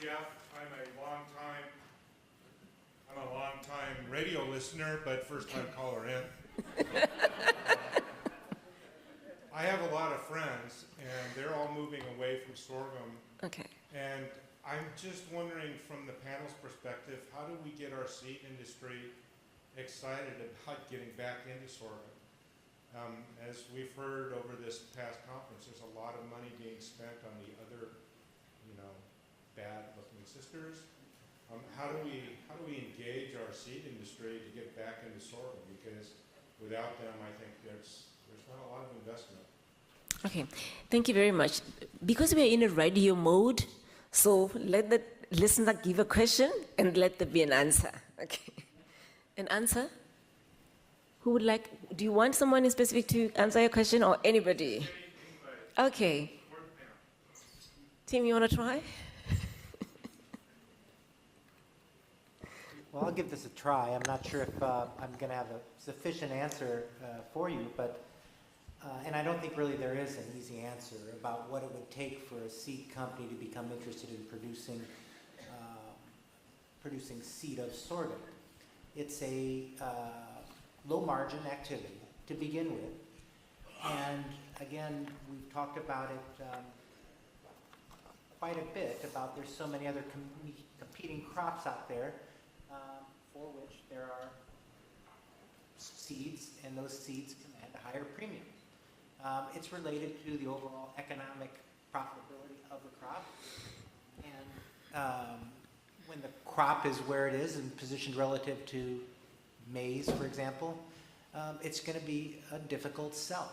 Jeff. I'm a long-time radio listener, but first-time caller in. I have a lot of friends, and they're all moving away from sorghum. Okay. And I'm just wondering, from the panel's perspective, how do we get our seed industry excited about getting back into sorghum? As we've heard over this past conference, there's a lot of money being spent on the other, bad-looking sisters. How do we engage our seed industry to get back into sorghum? Because without them, I think there's not a lot of investment. Okay, thank you very much. Because we are in a radio mode, so let the listener give a question and let there be an answer. Okay, an answer? Who would like? Do you want someone in specific to answer your question, or anybody? Okay. Tim, you want to try? Well, I'll give this a try. I'm not sure if I'm going to have a sufficient answer for you, but and I don't think really there is an easy answer about what it would take for a seed company to become interested in producing seed of sorghum. It's a low-margin activity to begin with, and again, we've talked about it quite a bit. About there's so many other competing crops out there. For which there are seeds, and those seeds command a higher premium. It's related to the overall economic profitability of the crop. And when the crop is where it is and positioned relative to maize, for example, it's going to be a difficult sell.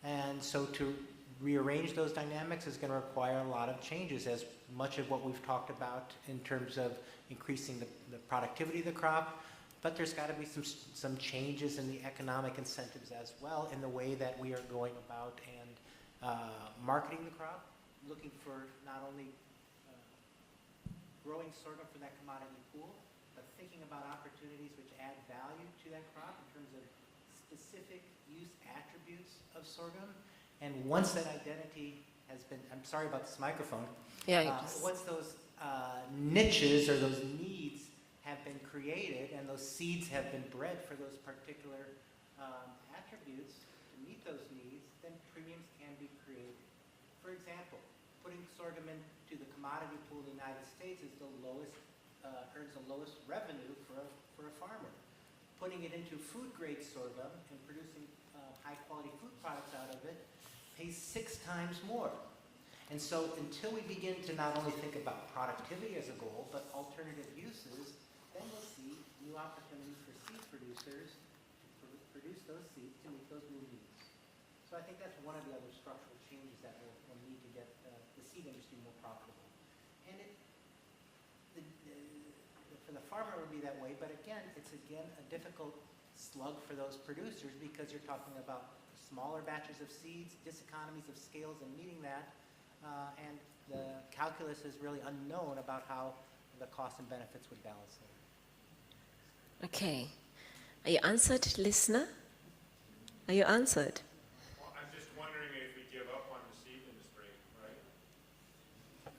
And so to rearrange those dynamics is going to require a lot of changes, as much of what we've talked about in terms of increasing the productivity of the crop, but there's got to be some changes in the economic incentives as well in the way that we are going about and marketing the crop, looking for not only growing sorghum for that commodity pool, but thinking about opportunities which add value to that crop in terms of specific use attributes of sorghum. And once that identity has been, I'm sorry about this microphone, once those niches or those needs have been created and those seeds have been bred for those particular attributes to meet those needs, then premiums can be created. For example, putting sorghum into the commodity pool of the United States is the lowest, earns the lowest revenue for a farmer. Putting it into food-grade sorghum and producing high-quality food products out of it pays 6 times more. And so until we begin to not only think about productivity as a goal, but alternative uses, then we'll see new opportunities for seed producers to produce those seeds to meet those new needs. So I think that's one of the other structural changes that we'll need to get the seed industry more profitable. And for the farmer it would be that way, but again, it's a difficult slug for those producers because you're talking about smaller batches of seeds, diseconomies of scales in meeting that, and the calculus is really unknown about how the costs and benefits would balance it. Okay. Are you answered, listener? Are you answered? Well, I'm just wondering if we give up on the seed industry, right?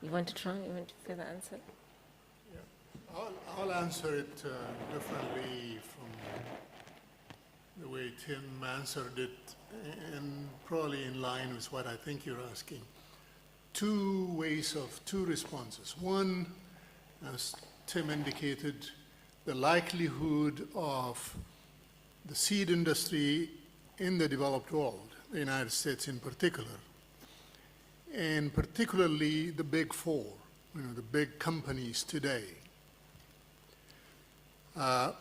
You want to try? You want to further answer? Yeah. I'll answer it differently from the way Tim answered it, and probably in line with what I think you're asking. Two responses. One, as Tim indicated, the likelihood of the seed industry in the developed world, the United States in particular, and particularly the big four, the big companies today,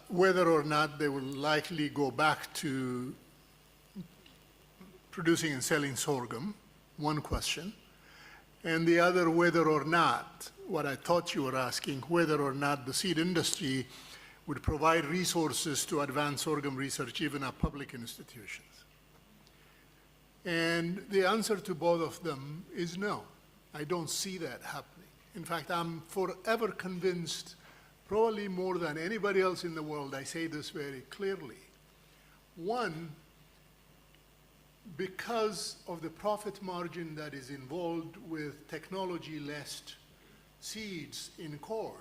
whether or not they will likely go back to producing and selling sorghum, one question. And the other, whether or not, what I thought you were asking, whether or not the seed industry would provide resources to advance sorghum research even at public institutions. And the answer to both of them is no. I don't see that happening. In fact, I'm forever convinced, probably more than anybody else in the world, I say this very clearly. One, because of the profit margin that is involved with technology-less seeds in corn,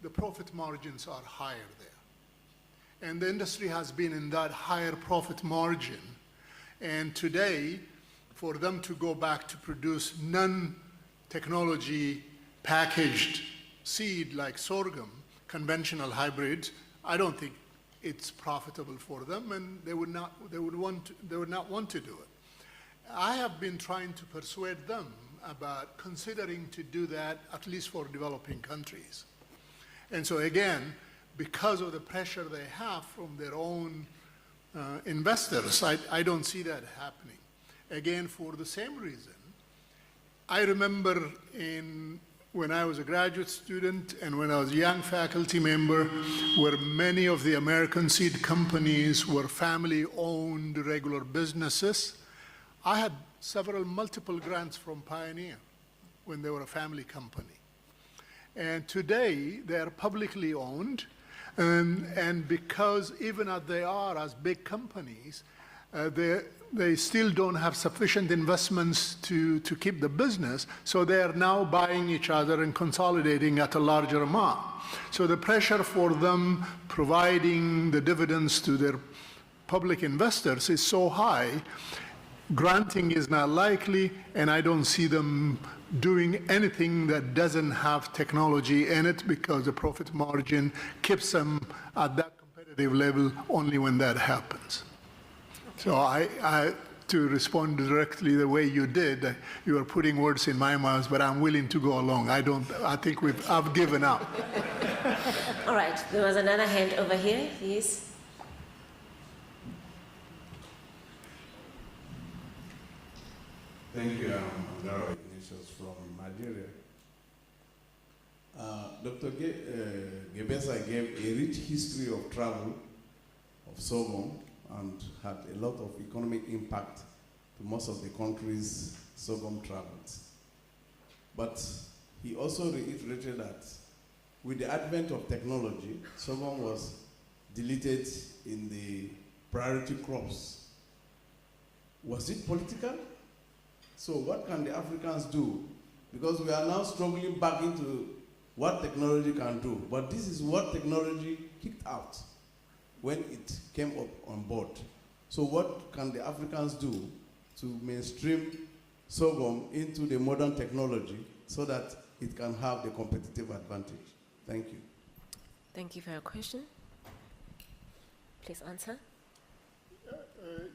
the profit margins are higher there. And the industry has been in that higher profit margin. And today, for them to go back to produce non-technology packaged seed like sorghum, conventional hybrids, I don't think it's profitable for them, and they would not want to do it. I have been trying to persuade them about considering to do that, at least for developing countries. And so again, because of the pressure they have from their own investors, I don't see that happening. Again, for the same reason, I remember when I was a graduate student and when I was a young faculty member, where many of the American seed companies were family-owned regular businesses, I had multiple grants from Pioneer when they were a family company. And today, they are publicly owned, and because even as they are as big companies, they still don't have sufficient investments to keep the business, so they are now buying each other and consolidating at a larger amount. So the pressure for them providing the dividends to their public investors is so high, granting is not likely, and I don't see them doing anything that doesn't have technology in it, because the profit margin keeps them at that competitive level only when that happens. So to respond directly the way you did, you are putting words in my mouth, but I'm willing to go along. I think I've given up. All right, there was another hand over here, yes. Thank you, I'm Ignatius from Nigeria. Dr. Gebisa gave a rich history of travel of sorghum and had a lot of economic impact to most of the countries sorghum travels. But he also reiterated that with the advent of technology, sorghum was deleted in the priority crops. Was it political? So what can the Africans do? Because we are now struggling back into what technology can do. But this is what technology kicked out when it came up on board. So what can the Africans do to mainstream sorghum into the modern technology so that it can have the competitive advantage? Thank you. Thank you for your question. Please answer.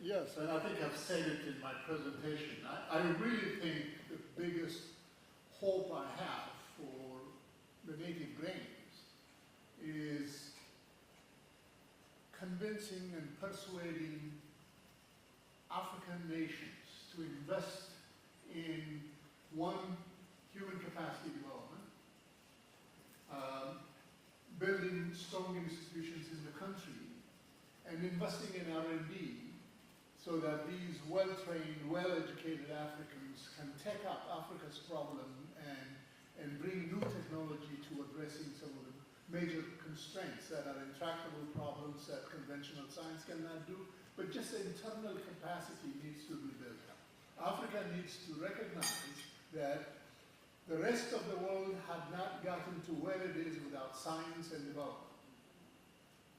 Yes, and I think I've said it in my presentation. I really think the biggest hope I have for the native grains is convincing and persuading African nations to invest in, one, human capacity development, building strong institutions in the country, and investing in R&D so that these well-trained, well-educated Africans can take up Africa's problem and bring new technology to addressing some of the major constraints that are intractable problems that conventional science cannot do, but just the internal capacity needs to be built up. Africa needs to recognize that the rest of the world had not gotten to where it is without science and development.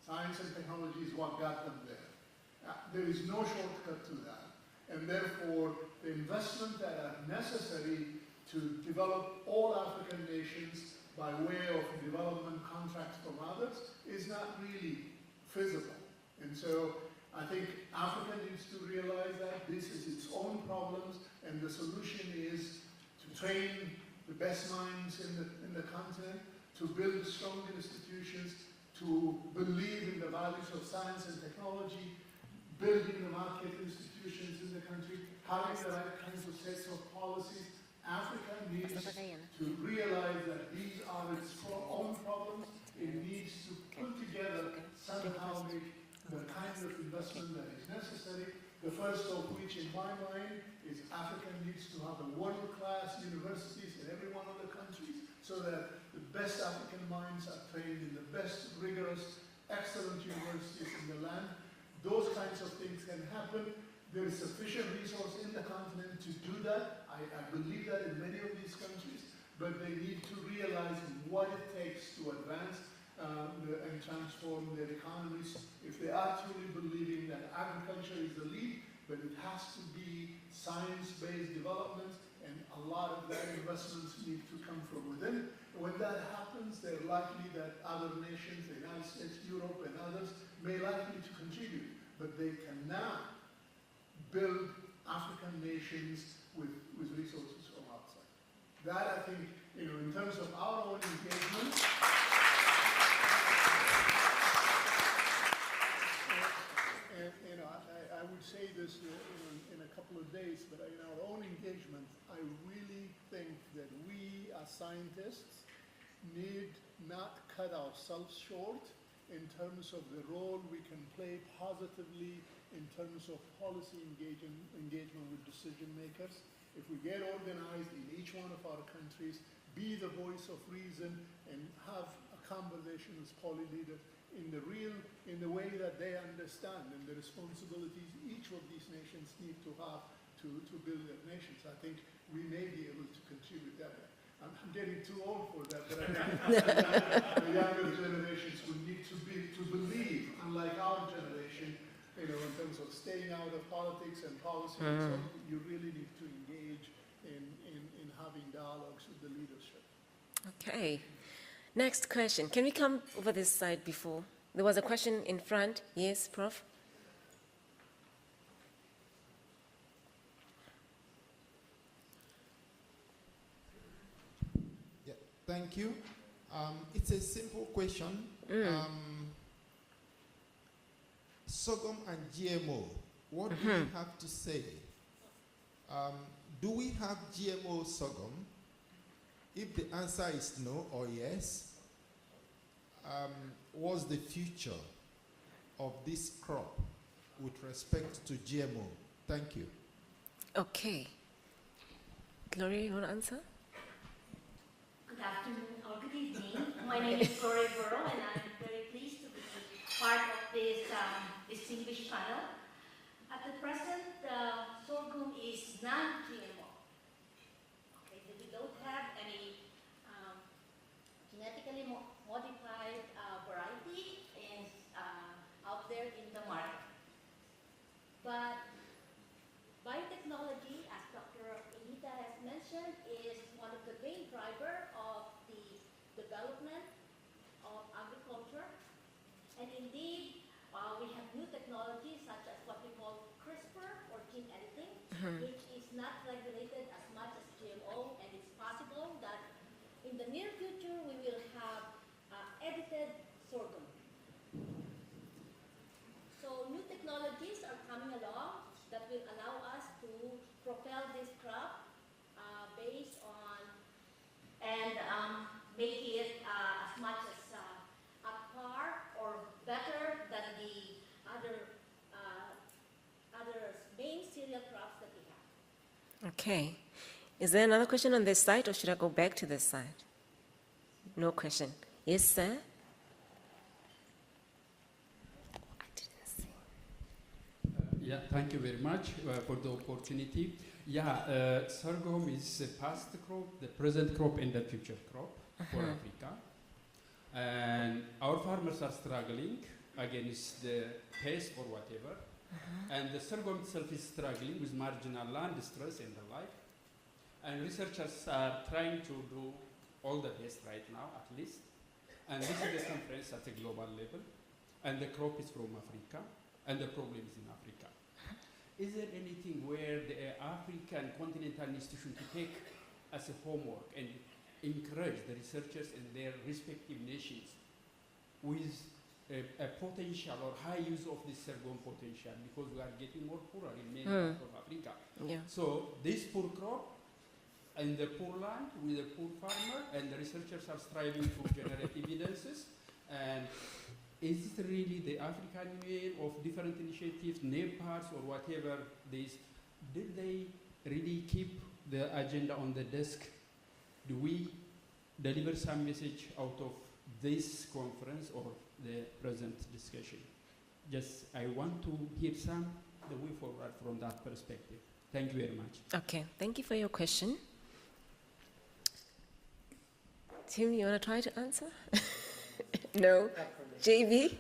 Science and technology is what got them there. There is no shortcut to that, and therefore the investment that are necessary to develop all African nations by way of development contracts from others is not really feasible. And so I think Africa needs to realize that this is its own problems, and the solution is to train the best minds in the continent, to build strong institutions, to believe in the values of science and technology, building the market institutions in the country, having the right kinds of sets of policies. Africa needs to realize that these are its own problems. It needs to put together somehow the kind of investment that is necessary. The first of which, in my mind, is Africa needs to have a world-class universities in every one of the countries so that the best African minds are trained in the best, rigorous, excellent universities in the land. Those kinds of things can happen There is sufficient resource in the continent to do that. I believe that in many of these countries, but they need to realize what it takes to advance and transform their economies. If they are truly believing that agriculture is the lead, but it has to be science-based development, and a lot of that investments need to come from within. When that happens, they're likely that other nations, the United States, Europe, and others may likely to contribute, but they cannot build African nations with resources from outside. That, I think, in terms of our own engagement, and I would say this in a couple of days, but in our own engagement, I really think that we as scientists need not cut ourselves short in terms of the role we can play positively in terms of policy engagement with decision makers. If we get organized in each one of our countries, be the voice of reason, and have a conversation as policy leaders in the way that they understand and the responsibilities each of these nations need to have to build their nations, I think we may be able to contribute that way. I'm getting too old for that, but I think the younger generations will need to believe, unlike our generation, in terms of staying out of politics and policy, and so you really need to engage in having dialogues with the leadership. Okay. Next question. Can we come over this side before? There was a question in front. Yes, Prof? Yeah, thank you. It's a simple question. Sorghum and GMO, what do you have to say? Do we have GMO sorghum? If the answer is no or yes, what's the future of this crop with respect to GMO? Thank you. Okay. Gloria, you want to answer? Good afternoon or good evening. My name is Gloria Burrow, and I'm very pleased to be part of this distinguished panel. At the present, sorghum is non-GMO. Okay, so we don't have any genetically modified variety out there in the market. But biotechnology, as Dr. Ejeta has mentioned, is one of the main driver of the development of agriculture. And indeed, we have new technologies such as what we call CRISPR or gene editing, which is not regulated as much as GMO, and it's possible that in the near future we will have edited sorghum. So new technologies are coming along that will allow us to propel this crop based on and make it as much as at par or better than the other main cereal crops that we have. Okay. Is there another question on this side, or should I go back to this side? No question. Yes, sir? I didn't see. Yeah, thank you very much for the opportunity. Yeah, sorghum is a past crop, the present crop, and the future crop for Africa. And our farmers are struggling against the pest or whatever. And the sorghum itself is struggling with marginal land stress and the like. And researchers are trying to do all the best right now, at least. And this is a conference at a global level. And the crop is from Africa. And the problem is in Africa. Is there anything where the African continental institution to take as a homework and encourage the researchers in their respective nations with a potential or high use of this sorghum potential, because we are getting more poorer in many parts of Africa. Yeah. So this poor crop and the poor land with a poor farmer, and the researchers are striving to generate evidences. And is it really the African Union of different initiatives, NEPARs or whatever, did they really keep the agenda on the desk? Do we deliver some message out of this conference or the present discussion? Just, I want to hear some the way forward from that perspective. Thank you very much. Okay, thank you for your question. Tim, you want to try to answer? No? JB?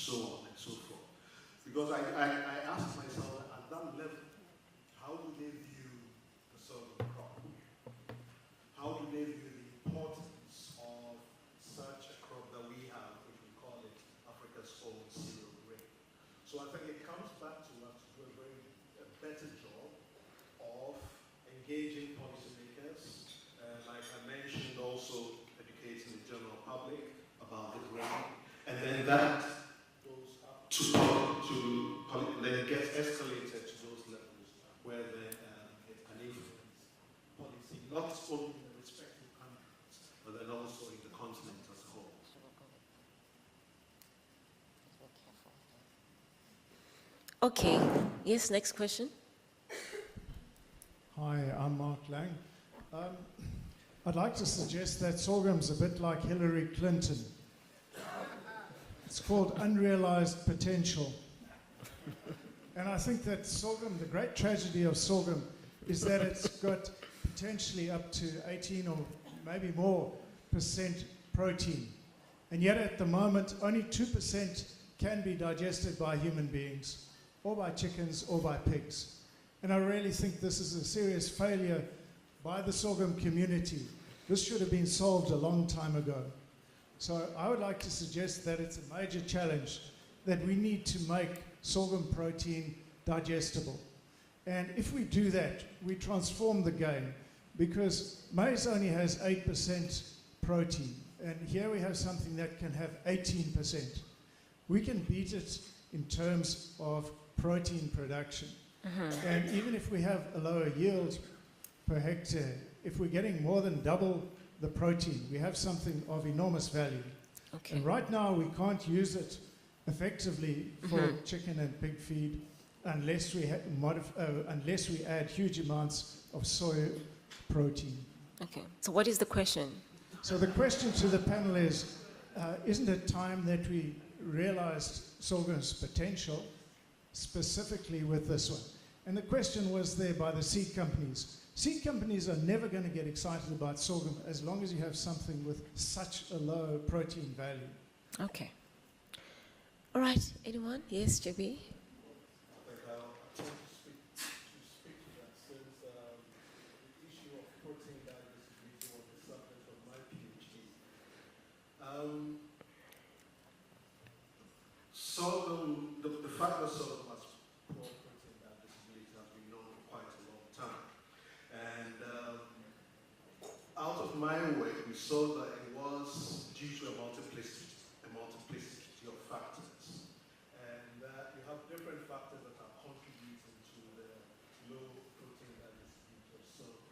so on and so forth. Because I asked myself at that level, how do they view the sorghum crop? How do they view the importance of such a crop that we have, if we call it Africa's own cereal grain? So I think it comes back to us to do a better job of engaging policymakers, like I mentioned, also educating the general public about the grain, and then that then it gets escalated to those levels where then it can influence policy, not only in the respective countries, but then also in the continent as a whole. Okay, yes, next question. Hi, I'm Mark Lang. I'd like to suggest that sorghum's a bit like Hillary Clinton. It's called unrealized potential. And I think that sorghum, the great tragedy of sorghum is that it's got potentially up to 18 or maybe more % protein. And yet at the moment, only 2% can be digested by human beings, or by chickens, or by pigs. And I really think this is a serious failure by the sorghum community. This should have been solved a long time ago. So I would like to suggest that it's a major challenge that we need to make sorghum protein digestible. And if we do that, we transform the game, because maize only has 8% protein, and here we have something that can have 18%. We can beat it in terms of protein production. And even if we have a lower yield per hectare, if we're getting more than double the protein, we have something of enormous value. Okay. And right now we can't use it effectively for chicken and pig feed unless we unless we add huge amounts of soy protein. Okay, so what is the question? So the question to the panel is, isn't it time that we realized sorghum's potential, specifically with this one? And the question was there by the seed companies. Seed companies are never going to get excited about sorghum as long as you have something with such a low protein value. Okay. All right, anyone? Yes, Gyebi? I think I'll attempt to speak to that, since the issue of protein diversity was the subject of my PhD. Sorghum, the fact that sorghum has poor protein diversity has been known for quite a long time. And out of my work, we saw that it was due to a multiplicity of factors. And you have different factors that are contributing to the low protein diversity of sorghum.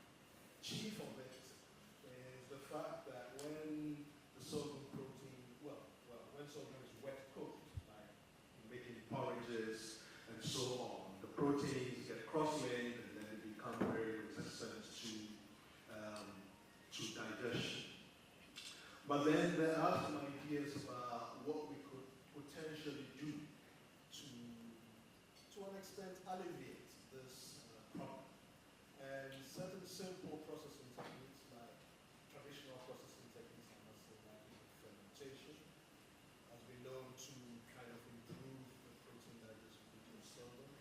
Chief of it is the fact that when the sorghum protein, when sorghum is wet cooked, like making porridges and so on, the proteins get cross-linked and then they become very resistant to digestion. But then there are some ideas about what we could potentially do to an extent, alleviate this problem. And certain simple processing techniques, like traditional processing techniques, I must say, like fermentation, has been known to kind of improve the protein diversity of sorghum.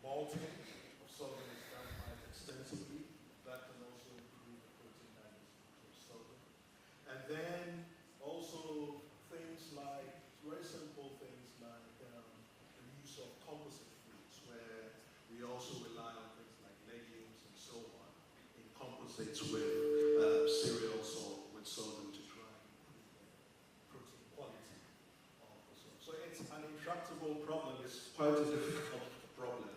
Malting of sorghum is done quite extensively. That can also improve the protein diversity of sorghum. And then also things like, very simple things like the use of composite foods, where we also rely on things like legumes and so on in composite compensates with cereals or with sorghum to try protein quality of the sorghum. So it's an intractable problem. It's quite a difficult problem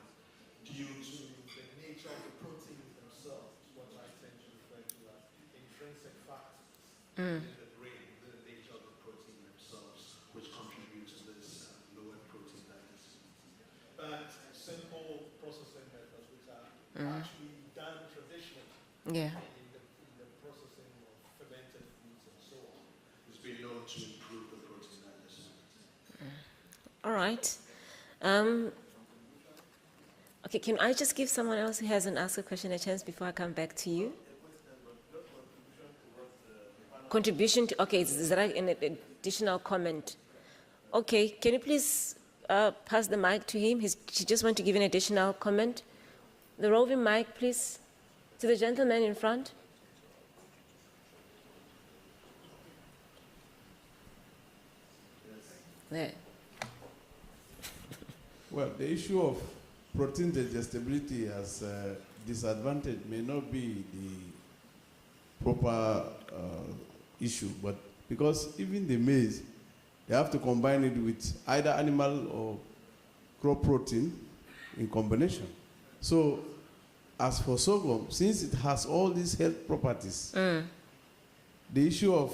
due to the nature of the proteins themselves, what I tend to refer to as intrinsic factors in the grain, the nature of the protein themselves, which contribute to this lower protein diversity. But simple processing methods, which are actually done traditionally Yeah. in the processing of fermented foods and so on, has been known to improve the protein diversity. All right. Okay, can I just give someone else who hasn't asked a question a chance before I come back to you? Contribution to, okay, is that an additional comment? Okay, can you please pass the mic to him? He just wants to give an additional comment. The roving mic, please, to the gentleman in front. There. Well, the issue of protein digestibility as a disadvantage may not be the proper issue, but because even the maize, they have to combine it with either animal or crop protein in combination. So, as for sorghum, since it has all these health properties, the issue of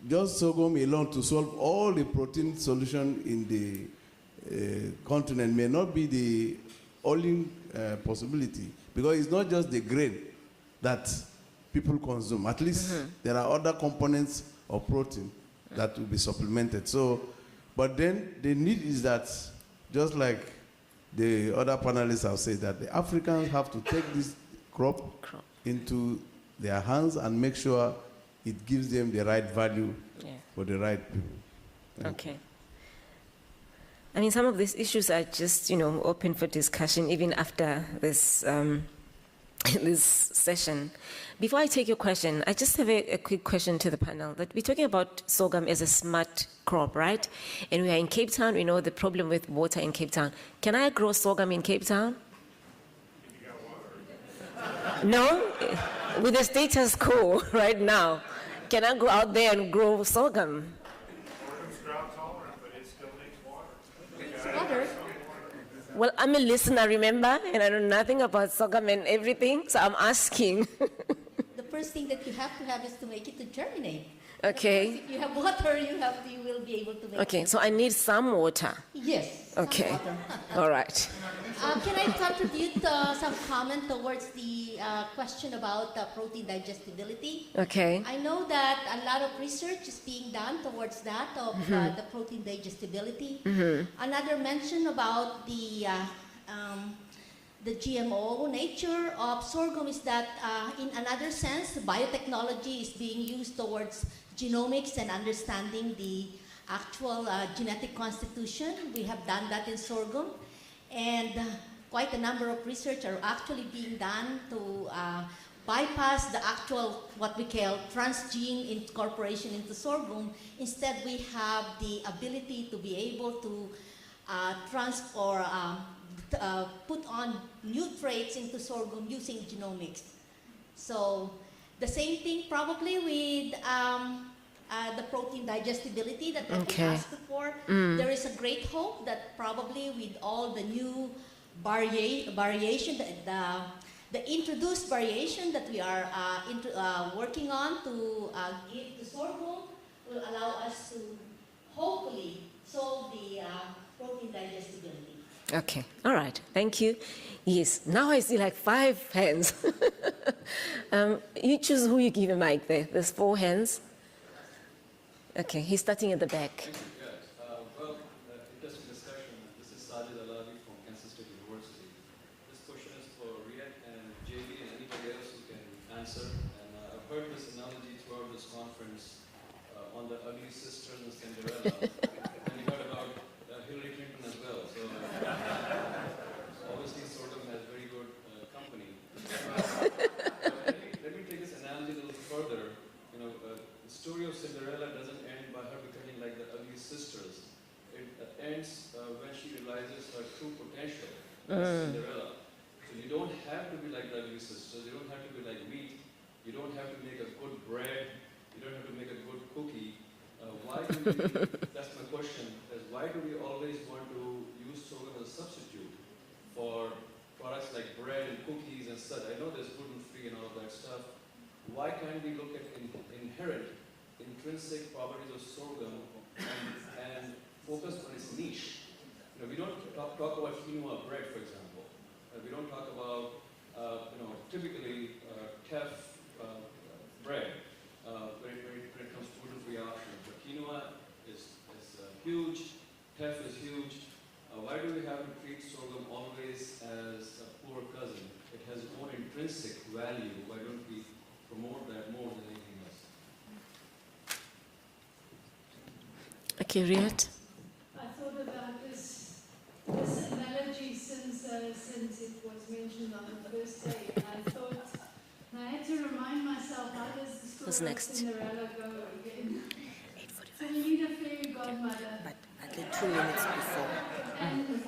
just sorghum alone to solve all the protein solution in the continent may not be the only possibility, because it's not just the grain that people consume. At least there are other components of protein that will be supplemented. So, but then the need is that, just like the other panelists have said, that the Africans have to take this crop into their hands and make sure it gives them the right value for the right people. Okay. I mean, some of these issues are just, open for discussion even after this this session. Before I take your question, I just have a quick question to the panel. That we're talking about sorghum as a smart crop, right? And we are in Cape Town. We know the problem with water in Cape Town. Can I grow sorghum in Cape Town? No? With the status quo right now, can I go out there and grow sorghum? Sorghum's drought tolerant, but it still needs water. Water. Well, I'm a listener, remember? And I know nothing about sorghum and everything, so I'm asking. The first thing that you have to have is to make it to germinate. Okay. If you have water, you will be able to make Okay, it. so I need some water. Yes. Okay. Some water. All right. Can I contribute some comment towards the question about protein digestibility? Okay. I know that a lot of research is being done towards that of the protein digestibility. Another mention about the GMO nature of sorghum is that in another sense, biotechnology is being used towards genomics and understanding the actual genetic constitution. We have done that in sorghum. And quite a number of research are actually being done to bypass the actual, what we call transgene incorporation into sorghum. Instead, we have the ability to be able to put on new traits into sorghum using genomics. So the same thing probably with the protein digestibility that we asked for. There is a great hope that probably with all the new variation, the introduced variation that we are working on to give to sorghum will allow us to hopefully solve the protein digestibility. Okay. All right. Thank you. Yes. Now I see like 5 hands. You choose who you give a mic there. There's 4 hands. Okay. He's starting at the back. Thank you. Well, interesting discussion. This is Sajid Alavi from Kansas State University. This question is for Riette and Gyebi and anybody else who can answer. And I've heard this analogy throughout this conference on the ugly sister and Cinderella. And we heard about Hillary Clinton as well. So obviously sorghum has very good company. Let me take this analogy a little further. The story of Cinderella doesn't end by her becoming like the ugly sisters. It ends when she realizes her true potential as Cinderella to You don't have to be like W sisters. You don't have to be like wheat. You don't have to make a good bread. You don't have to make a good cookie. Why do we, that's my question, is why do we always want to use sorghum as a substitute for products like bread and cookies and such? I know there's gluten-free and all of that stuff. Why can't we look at inherent, intrinsic properties of sorghum and focus on its niche? You know, we don't talk about quinoa bread, for example. We don't talk about, typically teff bread when it comes to gluten-free options. But quinoa is huge, teff is huge. Why do we have to treat sorghum always as a poor cousin? It has its own intrinsic value. Why don't we promote that more than anything else? Okay, Riette. I thought about this analogy since it was mentioned on the first day. I thought, and I had to remind myself, how does the story of Cinderella go again? So we need a fairy godmother. But at the 2 minutes before. And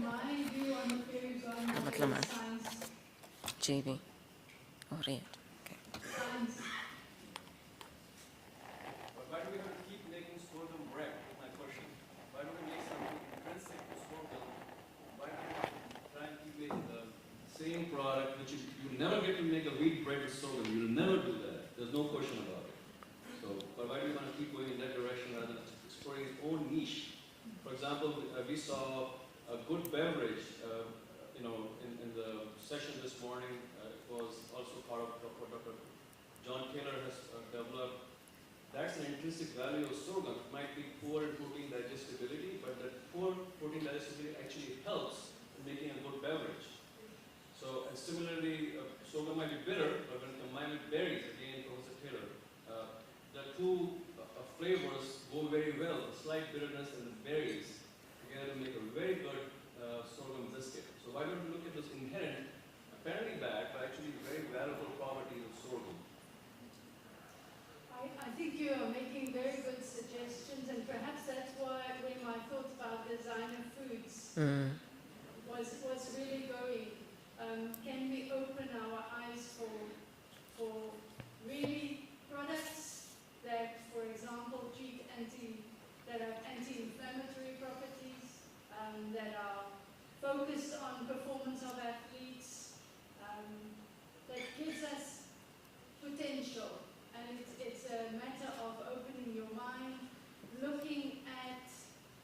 my view on the fairy godmother is science. Gyebi. Or Riette. Okay. Science. But why do we have to keep making sorghum bread? Is my question. Why don't we make something intrinsic to sorghum? Why don't we try and keep making the same product, which you never get to make a wheat bread with sorghum. You'll never do that. There's no question about it. So, but why do we want to keep going in that direction rather than exploring its own niche? For example, we saw a good beverage, in the session this morning. It was also part of what Dr. John Taylor has developed. That's an intrinsic value of sorghum. It might be poor in protein digestibility, but that poor protein digestibility actually helps in making a good beverage. So, and similarly, sorghum might be bitter, but when combined with berries, again, Professor Taylor, the two flavors go very well. The slight bitterness and the berries together make a very good sorghum biscuit. So why don't we look at those inherent, apparently bad, but actually very valuable properties of sorghum? I think you are making very good suggestions, and perhaps that's where my thoughts about designer foods was really going. Can we open our eyes for really products that, for example, that have anti-inflammatory properties, that are focused on performance of athletes, that gives us potential. And it's a matter of opening your mind, looking at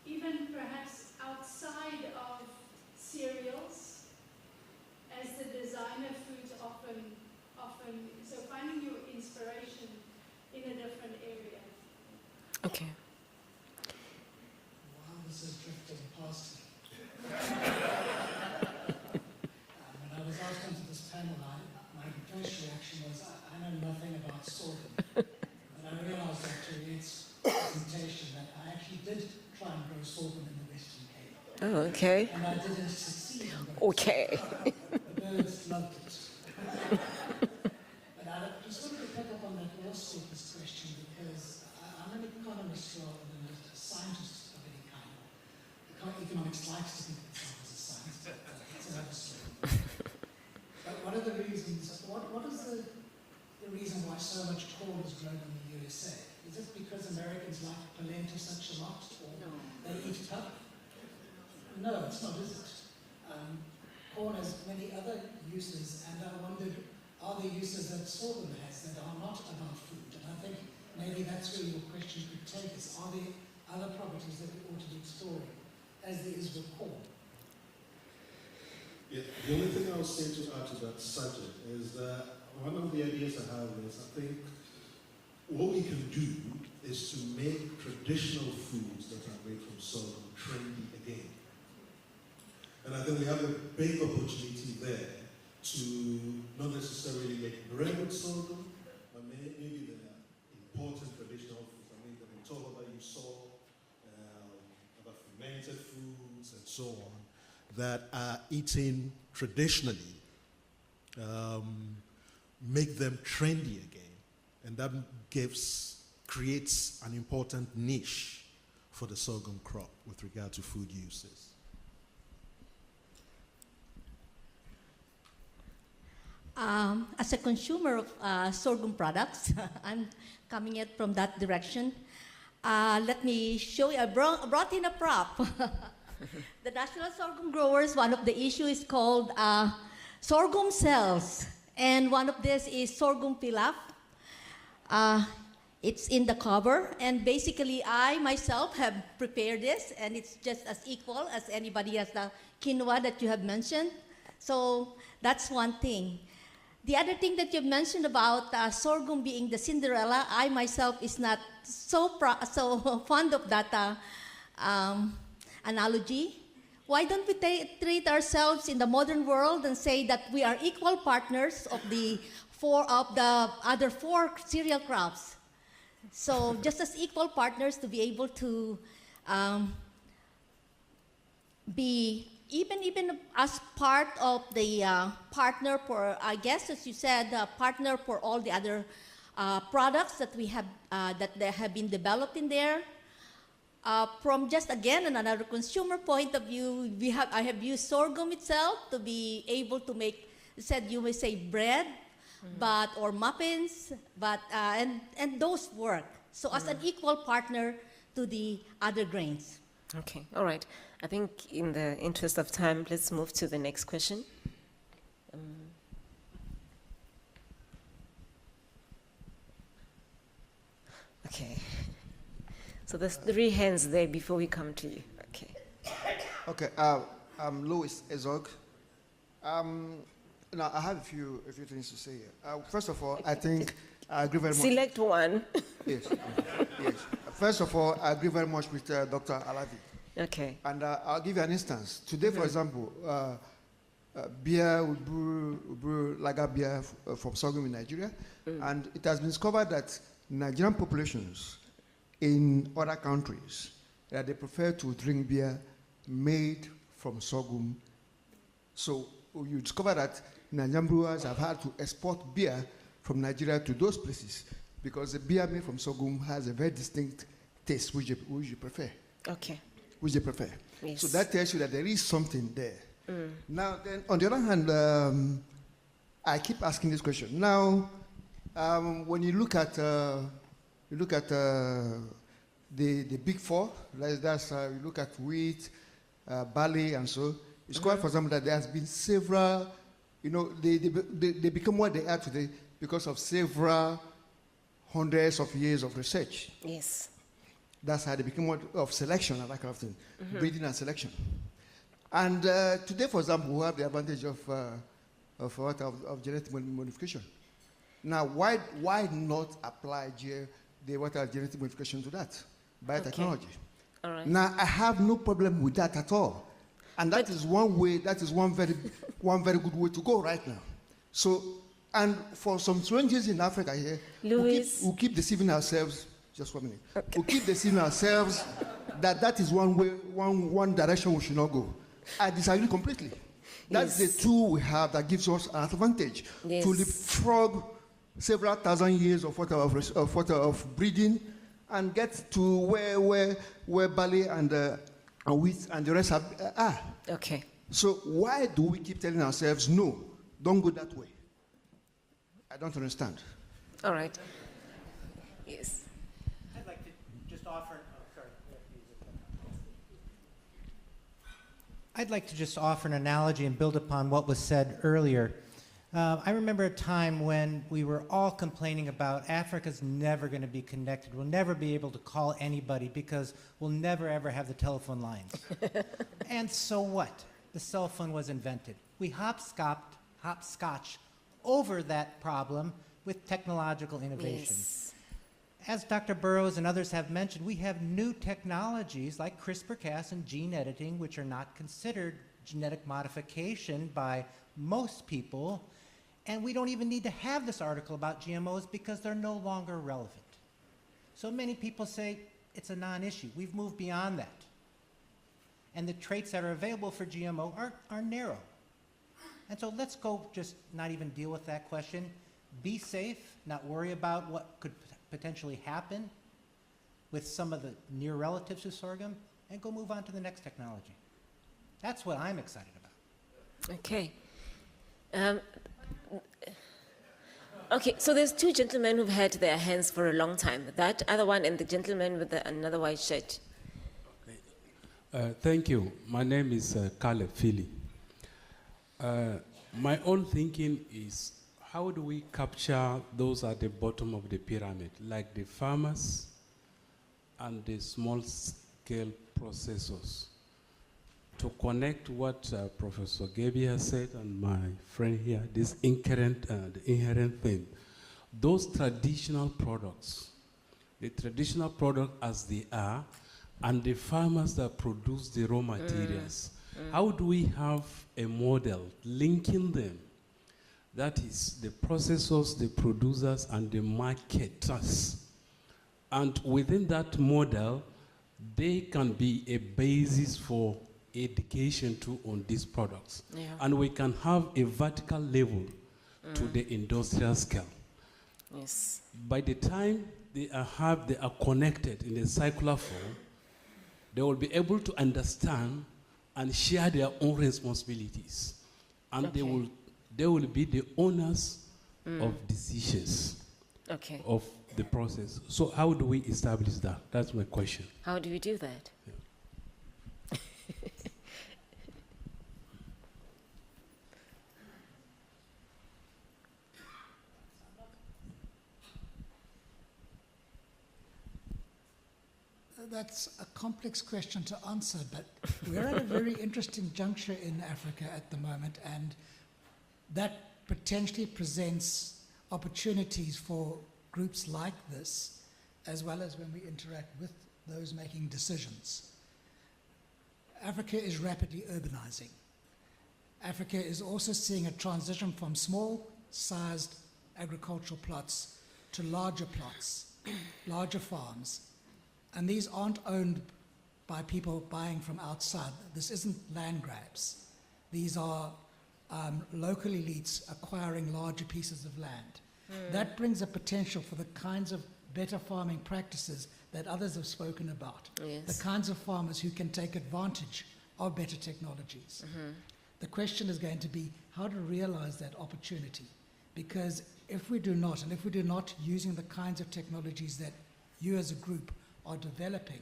even perhaps outside of cereals as the designer foods often, so finding your inspiration in a different area. Okay. Wow, this is drifting past me. When I was asked onto this panel, my first reaction was, I know nothing about sorghum. But I realized after Riette's presentation that I actually did try and grow sorghum in the Western Cape. Oh, okay. And I didn't succeed. Okay. The birds loved it. But I just wanted to pick up on that last speaker's question, because I'm an economist rather than a scientist of any kind. Economics likes to think of itself as a science, but it's another story. But what are the reasons, what is the reason why so much corn is grown in the USA? Is it because Americans like polenta such a lot, or they eat it up? No, it's not, is it? Corn has many other uses, and I wondered, are there uses that sorghum has that are not about food? And I think maybe that's where your question could take us. Are there other properties that we ought to be exploring, as there is with corn? Yeah, the only thing I was saying to add to that subject is that one of the ideas I have is, I think what we can do is to make traditional foods that are made from sorghum trendy again. And I think we have a big opportunity there to not necessarily make bread with sorghum, but maybe there are important traditional foods. I mean, in Tohoba you saw other fermented foods and so on that are eaten traditionally, make them trendy again. And that creates an important niche for the sorghum crop with regard to food uses. As a consumer of sorghum products, I'm coming in from that direction. Let me show you, I brought in a prop. The National Sorghum Growers, one of the issues is called sorghum cells. And one of this is sorghum pilaf. It's in the cover. And basically, I myself have prepared this, and it's just as equal as anybody as the quinoa that you have mentioned. So that's one thing. The other thing that you've mentioned about sorghum being the Cinderella, I myself is not so fond of that analogy. Why don't we treat ourselves in the modern world and say that we are equal partners of the other four cereal crops? So just as equal partners to be able to be even as part of the partner for, I guess, as you said, partner for all the other products that we have that they have been developed in there. From just again another consumer point of view, I have used sorghum itself to be able to make. Said you may say bread, but or muffins, but and those work. So as an equal partner to the other grains. Okay, all right. I think in the interest of time, let's move to the next question. Okay. So there's 3 hands there before we come to you. Okay. Okay. I'm Louis Ezog. Now I have a few things to say here. First of all, I think I agree very much. Select one. Yes. Yes. First of all, I agree very much with Dr. Alavi. Okay. And I'll give you an instance. Today, for example, beer, we brew lager beer from sorghum in Nigeria, and it has been discovered that Nigerian populations in other countries that they prefer to drink beer made from sorghum. So you discover that Nigerian brewers have had to export beer from Nigeria to those places because the beer made from sorghum has a very distinct taste, which you prefer. Okay. Which they prefer. Yes. So that tells you that there is something there. Now, then, on the other hand, I keep asking this question. Now, when you look at the big four, you look at wheat, barley, and so. It's quite, for example, that there has been several. They become what they are today because of several hundreds of years of research. Yes. That's how they became one of selection and that kind of thing, breeding and selection. And today, for example, we have the advantage of genetic modification. Now, why not apply genetic modification to that? Biotechnology. Okay. All right. Now, I have no problem with that at all. And that is one way, that is one very good way to go right now. So, and for some strangers in Africa here, we keep deceiving ourselves. Just 1 minute. Okay. We keep deceiving ourselves that is one way, one direction we should not go. I disagree completely. That's the tool we have that gives us an advantage to leapfrog several thousand years of breeding and get to where barley and wheat and the rest are. Okay. So why do we keep telling ourselves, no, don't go that way? I don't understand. All right. Yes. I'd like to just offer, I'd like to just offer an analogy and build upon what was said earlier. I remember a time when we were all complaining about Africa's never going to be connected. We'll never be able to call anybody because we'll never ever have the telephone lines. And so what? The cell phone was invented. We hopscotch over that problem with technological innovation. Yes. As Dr. Burrows and others have mentioned, we have new technologies like CRISPR-Cas and gene editing, which are not considered genetic modification by most people, and we don't even need to have this article about GMOs because they're no longer relevant. So many people say it's a non-issue. We've moved beyond that. And the traits that are available for GMO are narrow. And so let's go just not even deal with that question. Be safe, not worry about what could potentially happen with some of the near relatives of sorghum, and go move on to the next technology. That's what I'm excited about. Okay. Okay, so there's two gentlemen who've had their hands for a long time. That other one and the gentleman with another white shirt. Thank you. My name is Caleb Philly. My own thinking is, how do we capture those at the bottom of the pyramid, like the farmers and the small-scale processors, to connect what Professor Gyebi has said and my friend here, this the inherent thing. Those traditional products, the traditional product as they are, and the farmers that produce the raw materials, how do we have a model linking them? That is the processors, the producers, and the marketers. And within that model, they can be a basis for education too on these products. Yeah. And we can have a vertical level to the industrial scale. Yes. By the time they are connected in a circular form, they will be able to understand and share their own responsibilities. And Okay. they will be the owners of decisions Okay. of the process. So how do we establish that? That's my question. How do we do that? That's a complex question to answer, but we're at a very interesting juncture in Africa at the moment, and that potentially presents opportunities for groups like this, as well as when we interact with those making decisions. Africa is rapidly urbanizing. Africa is also seeing a transition from small-sized agricultural plots to larger plots, larger farms. And these aren't owned by people buying from outside. This isn't land grabs. These are local elites acquiring larger pieces of land. That brings a potential for the kinds of better farming practices that others have spoken about. Yes. The kinds of farmers who can take advantage of better technologies. The question is going to be how to realize that opportunity. Because if we do not, and if we do not using the kinds of technologies that you as a group are developing,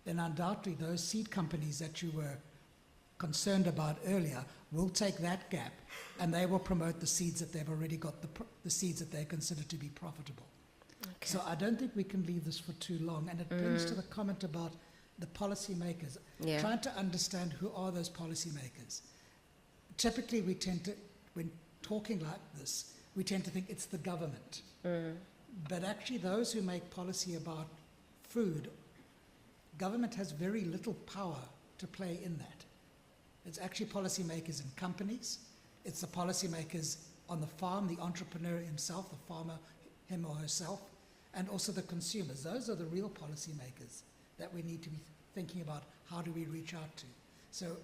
then undoubtedly those seed companies that you were concerned about earlier will take that gap and they will promote the seeds that they've already got, the seeds that they consider to be profitable. Okay. So I don't think we can leave this for too long. And it brings to the comment about the policymakers, Yeah. trying to understand who are those policymakers. Typically we tend to, when talking like this, we tend to think it's the government. But actually those who make policy about food, government has very little power to play in that. It's actually policymakers in companies, it's the policymakers on the farm, the entrepreneur himself, the farmer, him or herself, and also the consumers. Those are the real policymakers that we need to be thinking about how do we reach out to. So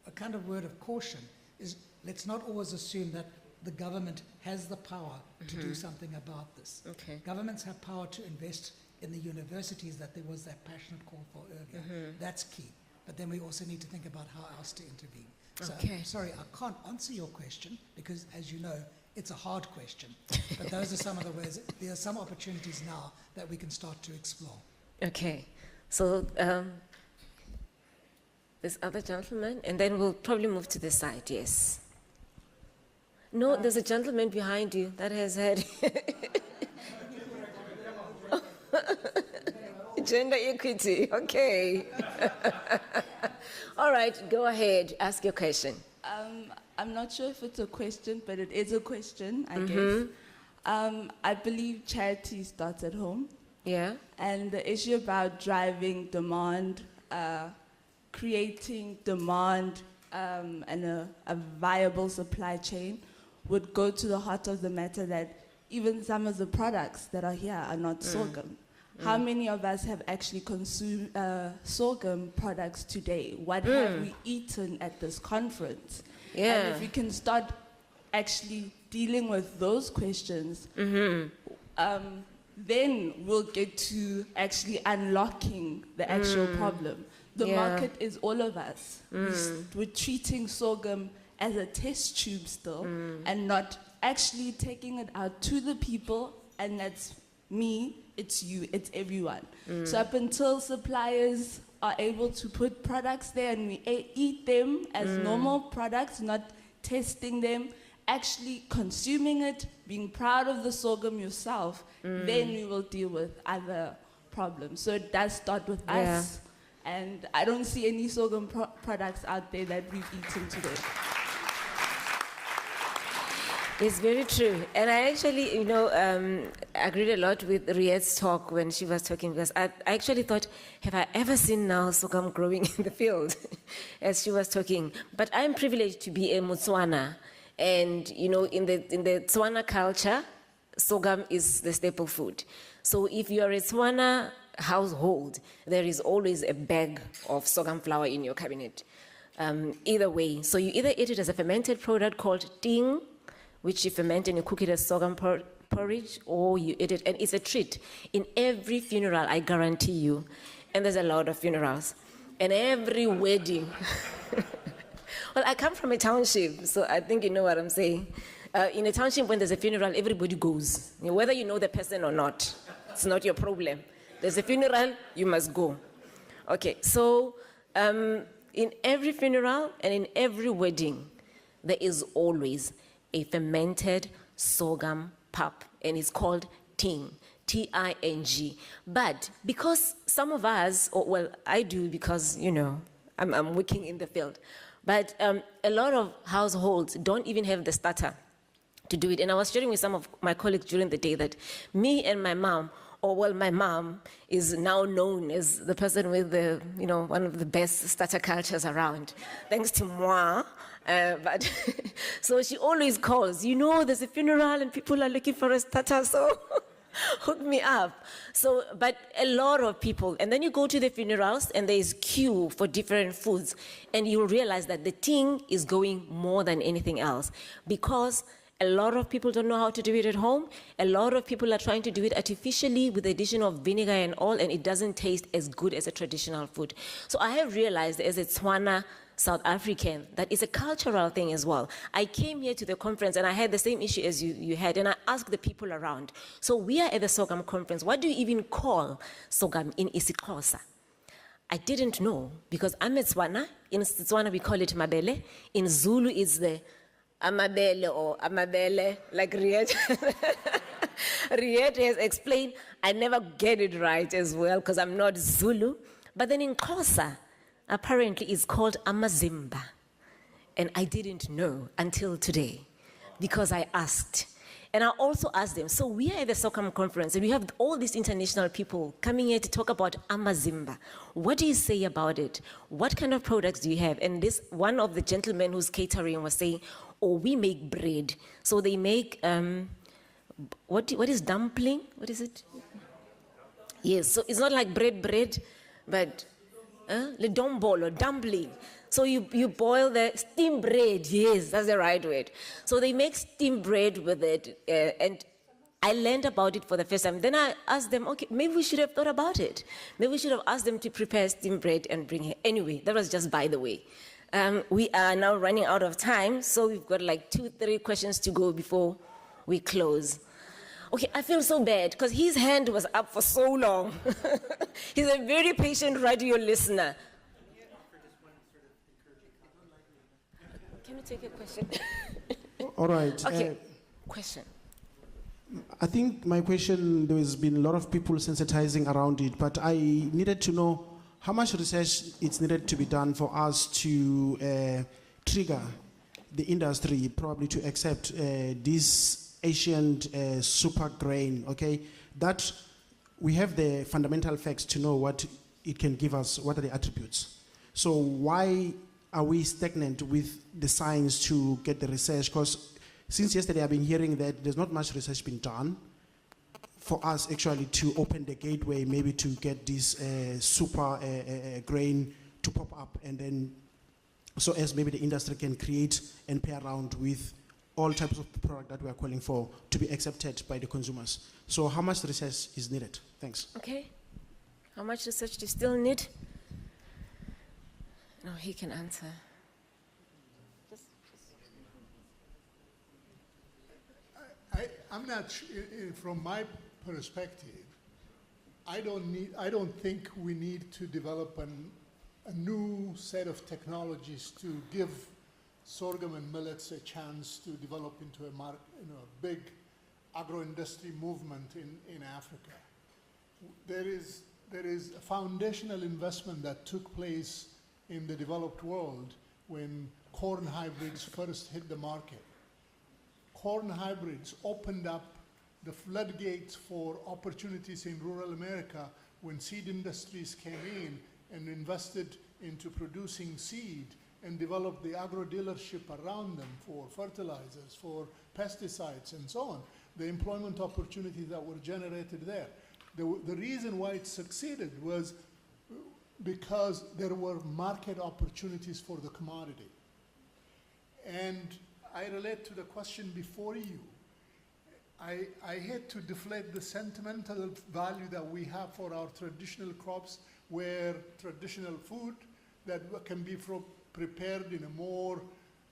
a kind of word of caution is let's not always assume that the government has the power to do something about this. Okay. Governments have power to invest in the universities that there was that passionate call for earlier. That's key. But then we also need to think about how else to intervene. So Okay. sorry, I can't answer your question because, as you know, it's a hard question. But those are some of the ways. There are some opportunities now that we can start to explore. Okay. So this other gentleman, and then we'll probably move to this side, yes. No, there's a gentleman behind you that has had gender equity. Okay. All right, go ahead. Ask your question. I'm not sure if it's a question, but it is a question, I guess. I believe charity starts at home. Yeah. And the issue about driving demand, creating demand, and a viable supply chain would go to the heart of the matter that even some of the products that are here are not sorghum. How many of us have actually consumed sorghum products today? What have we eaten at this conference? Yeah. And if we can start actually dealing with those questions, then we'll get to actually unlocking the actual problem. The market is all of us. We're treating sorghum as a test tube still and not actually taking it out to the people, and that's me, it's you, it's everyone. So up until suppliers are able to put products there and we eat them as normal products, not testing them, actually consuming it, being proud of the sorghum yourself, then we will deal with other problems. So it does start with us. And I don't see any sorghum products out there that we've eaten today. It's very true. And I actually, agreed a lot with Riette's talk when she was talking, because I actually thought, have I ever seen now sorghum growing in the field as she was talking? But I'm privileged to be a Motswana. And, in the Tswana culture, sorghum is the staple food. So if you are a Tswana household, there is always a bag of sorghum flour in your cabinet. Either way. So you either eat it as a fermented product called ting, which you ferment and you cook it as sorghum porridge, or you eat it, and it's a treat. In every funeral, I guarantee you, and there's a lot of funerals, and every wedding. Well, I come from a township, so I think you know what I'm saying. In a township, when there's a funeral, everybody goes. Whether you know the person or not, it's not your problem. There's a funeral, you must go. Okay, so in every funeral and in every wedding, there is always a fermented sorghum pap, and it's called ting, T-I-N-G. But because some of us, I do because, I'm working in the field, but a lot of households don't even have the starter to do it. And I was sharing with some of my colleagues during the day that me and my mom, my mom is now known as the person with the, one of the best starter cultures around, thanks to moi. But so she always calls, there's a funeral and people are looking for a starter, so hook me up. So, but a lot of people, and then you go to the funerals and there is queue for different foods, and you'll realize that the ting is going more than anything else, because a lot of people don't know how to do it at home. A lot of people are trying to do it artificially with the addition of vinegar and all, and it doesn't taste as good as a traditional food. So I have realized as a Tswana South African that it's a cultural thing as well. I came here to the conference and I had the same issue as you had, and I asked the people around. So we are at the Sorghum conference. What do you even call sorghum in isiXhosa? I didn't know, because I'm a Tswana. In Tswana we call it mabele. In Zulu it's the amabele or amabele, like Riette. Riette has explained. I never get it right as well because I'm not Zulu. But then in Xhosa, apparently it's called amazimba. And I didn't know until today because I asked. And I also asked them, so we are at the Sorghum conference and we have all these international people coming here to talk about amazimba. What do you say about it? What kind of products do you have? And this one of the gentlemen who's catering was saying, we make bread. So they make, what is dumpling? What is it? Yes, so it's not like bread, but le dombolo, dumpling. So you boil the steamed bread. Yes, that's the right word. So they make steamed bread with it, and I learned about it for the first time. Then I asked them, okay, maybe we should have thought about it. Maybe we should have asked them to prepare steamed bread and bring it. Anyway, that was just by the way. We are now running out of time, so we've got like 2-3 questions to go before we close. Okay, I feel so bad because his hand was up for so long. He's a very patient radio listener. Can you take a question? All right. Okay, question. I think my question, there has been a lot of people sensitizing around it, but I needed to know how much research is needed to be done for us to trigger the industry probably to accept this ancient super grain, okay? That we have the fundamental facts to know what it can give us, what are the attributes. So why are we stagnant with the science to get the research? Because since yesterday I've been hearing that there's not much research been done for us actually to open the gateway, maybe to get this super grain to pop up, and then so as maybe the industry can create and play around with all types of product that we are calling for to be accepted by the consumers. So how much research is needed? Thanks. Okay. How much research do you still need? No, he can answer. I'm not, from my perspective, I don't think we need to develop a new set of technologies to give sorghum and millets a chance to develop into a big agro-industry movement in Africa. There is a foundational investment that took place in the developed world when corn hybrids first hit the market. Corn hybrids opened up the floodgates for opportunities in rural America when seed industries came in and invested into producing seed and developed the agro-dealership around them for fertilizers, for pesticides, and so on. The employment opportunities that were generated there. The reason why it succeeded was because there were market opportunities for the commodity. And I relate to the question before you. I hate to deflate the sentimental value that we have for our traditional crops, where traditional food that can be prepared in a more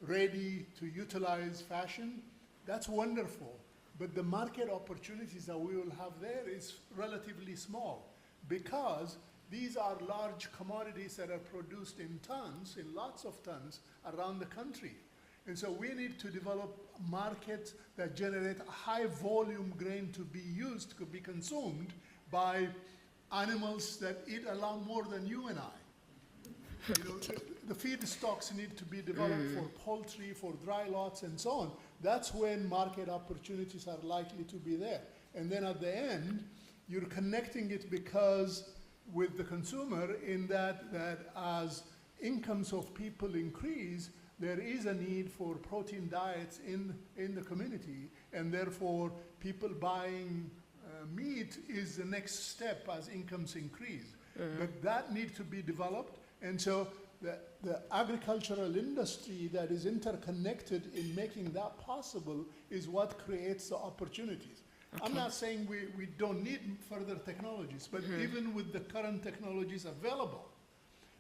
ready to utilize fashion, that's wonderful. But the market opportunities that we will have there is relatively small, because these are large commodities that are produced in tons, in lots of tons around the country. And so we need to develop markets that generate a high volume grain to be used, to be consumed by animals that eat a lot more than you and I. You know, the feed stocks need to be developed for poultry, for dry lots, and so on. That's when market opportunities are likely to be there. And then at the end, you're connecting it because with the consumer, in that as incomes of people increase, there is a need for protein diets in the community, and therefore people buying meat is the next step as incomes increase. But that needs to be developed, and so the agricultural industry that is interconnected in making that possible is what creates the opportunities. Okay. I'm not saying we don't need further technologies, but even with the current technologies available,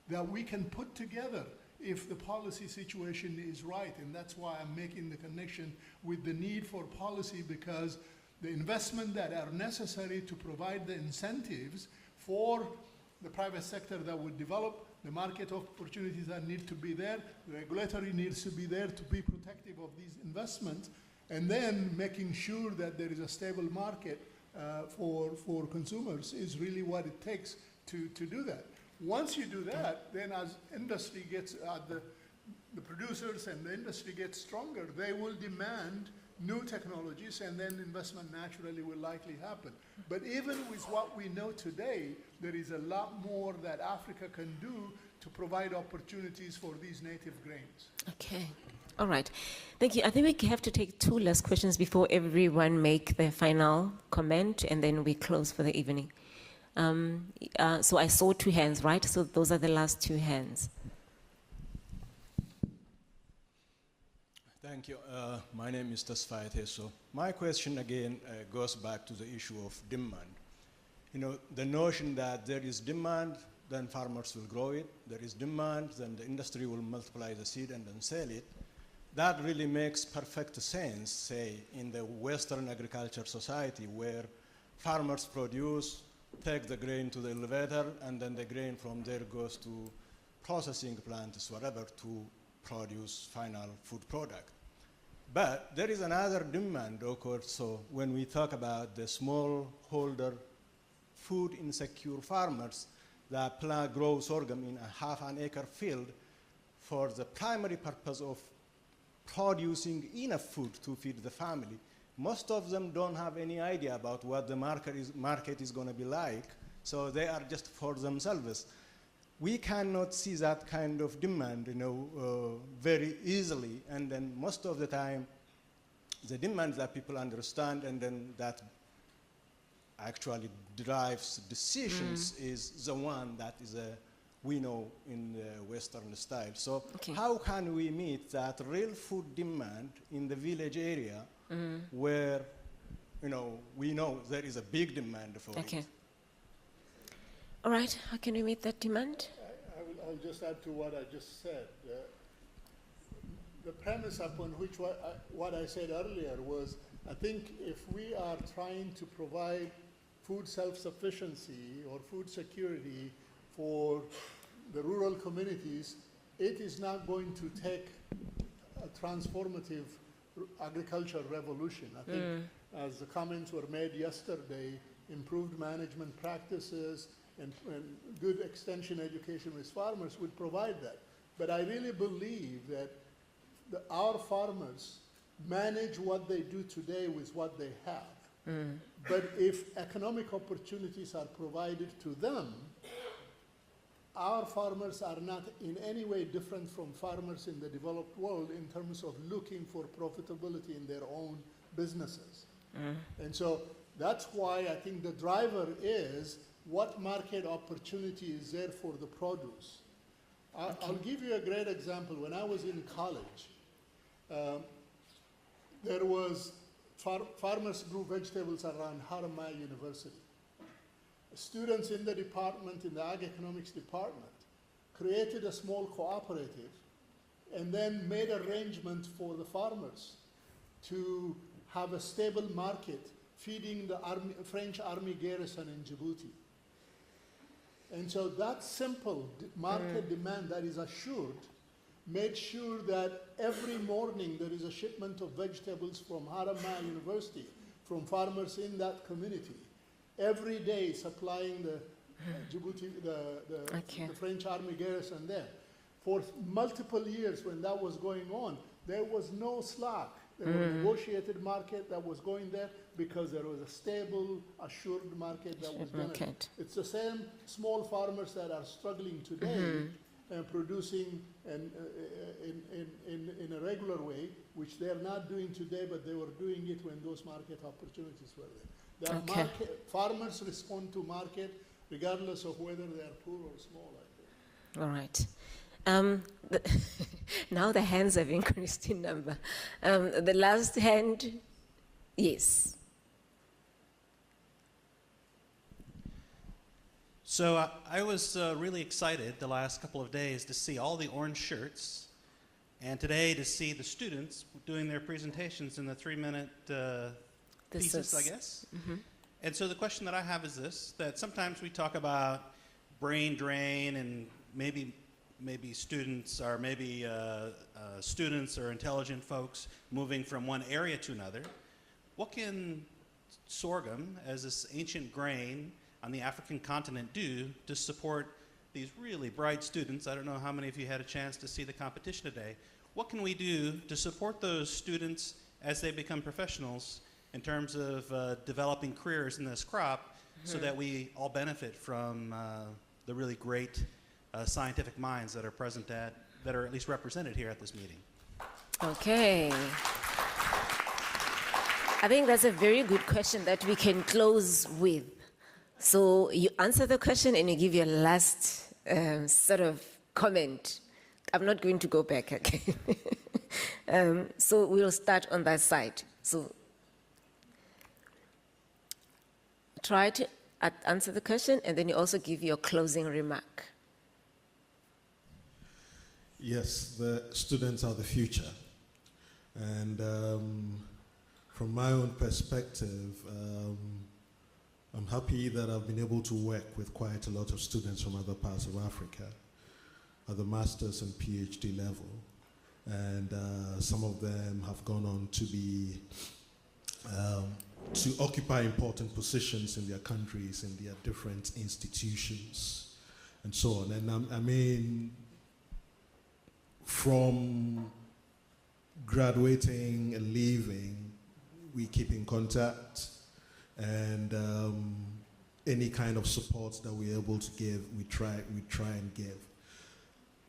that we can put together if the policy situation is right. And that's why I'm making the connection with the need for policy, because the investment that are necessary to provide the incentives for the private sector that would develop, the market opportunities that need to be there, the regulatory needs to be there to be protective of these investments, and then making sure that there is a stable market for consumers is really what it takes to do that. Once you do that, then as industry gets, the producers and the industry gets stronger, they will demand new technologies, and then investment naturally will likely happen. But even with what we know today, there is a lot more that Africa can do to provide opportunities for these native grains. Okay. All right. Thank you. I think we have to take two last questions before everyone make their final comment, and then we close for the evening. So I saw two hands, right? So those are the last two hands. Thank you. My name is Tasfayet. So my question again goes back to the issue of demand. You know, the notion that there is demand, then farmers will grow it. There is demand, then the industry will multiply the seed and then sell it. That really makes perfect sense, say, in the Western agriculture society, where farmers produce, take the grain to the elevator, and then the grain from there goes to processing plants, whatever, to produce final food product. But there is another demand, of course. So when we talk about the smallholder, food insecure farmers that grow sorghum in a half-an-acre field for the primary purpose of producing enough food to feed the family, most of them don't have any idea about what the market is going to be like, so they are just for themselves. We cannot see that kind of demand, you know, very easily, and then most of the time, the demand that people understand and then that actually drives decisions is the one that is we know in the Western style. So how can we meet that real food demand in the village area where, you know, we know there is a big demand for it? All right, how can we meet that demand? I'll just add to what I just said. The premise upon which what I said earlier was I think if we are trying to provide food self-sufficiency or food security for the rural communities, it is not going to take a transformative agriculture revolution. I think, as the comments were made yesterday, improved management practices and good extension education with farmers would provide that. But I really believe that our farmers manage what they do today with what they have. But if economic opportunities are provided to them, our farmers are not in any way different from farmers in the developed world in terms of looking for profitability in their own businesses. And so that's why I think the driver is what market opportunity is there for the produce. I'll give you a great example. When I was in college, there was farmers grew vegetables around Haramain University. Students in the department, in the ag economics department, created a small cooperative and then made arrangements for the farmers to have a stable market feeding the French army garrison in Djibouti. And so that simple market demand that is assured made sure that every morning there is a shipment of vegetables from Haramain University, from farmers in that community, every day supplying the Djibouti, the French army garrison there. For multiple years when that was going on, there was no slack. There was a negotiated market that was going there because there was a stable, assured market that was going. It's the same small farmers that are struggling today and producing in a regular way, which they're not doing today, but they were doing it when those market opportunities were there. Farmers respond to market regardless of whether they are poor or small, I think. All right. Now the hands have increased in number. The last hand, yes. So I was really excited the last couple of days to see all the orange shirts, and today to see the students doing their presentations in the 3-minute pieces, I guess. And so the question that I have is this, that sometimes we talk about brain drain and maybe students or students or intelligent folks moving from one area to another. What can sorghum, as this ancient grain on the African continent, do to support these really bright students? I don't know how many of you had a chance to see the competition today. What can we do to support those students as they become professionals in terms of developing careers in this crop so that we all benefit from the really great scientific minds that are present that are at least represented here at this meeting? Okay. I think that's a very good question that we can close with. So you answer the question and you give your last sort of comment. I'm not going to go back again. So we'll start on that side. So try to answer the question and then you also give your closing remark. Yes, the students are the future. And from my own perspective, I'm happy that I've been able to work with quite a lot of students from other parts of Africa at the master's and PhD level. And some of them have gone on to be, to occupy important positions in their countries, in their different institutions, and so on. And I mean, from graduating and leaving, we keep in contact, and any kind of support that we're able to give, we try and give.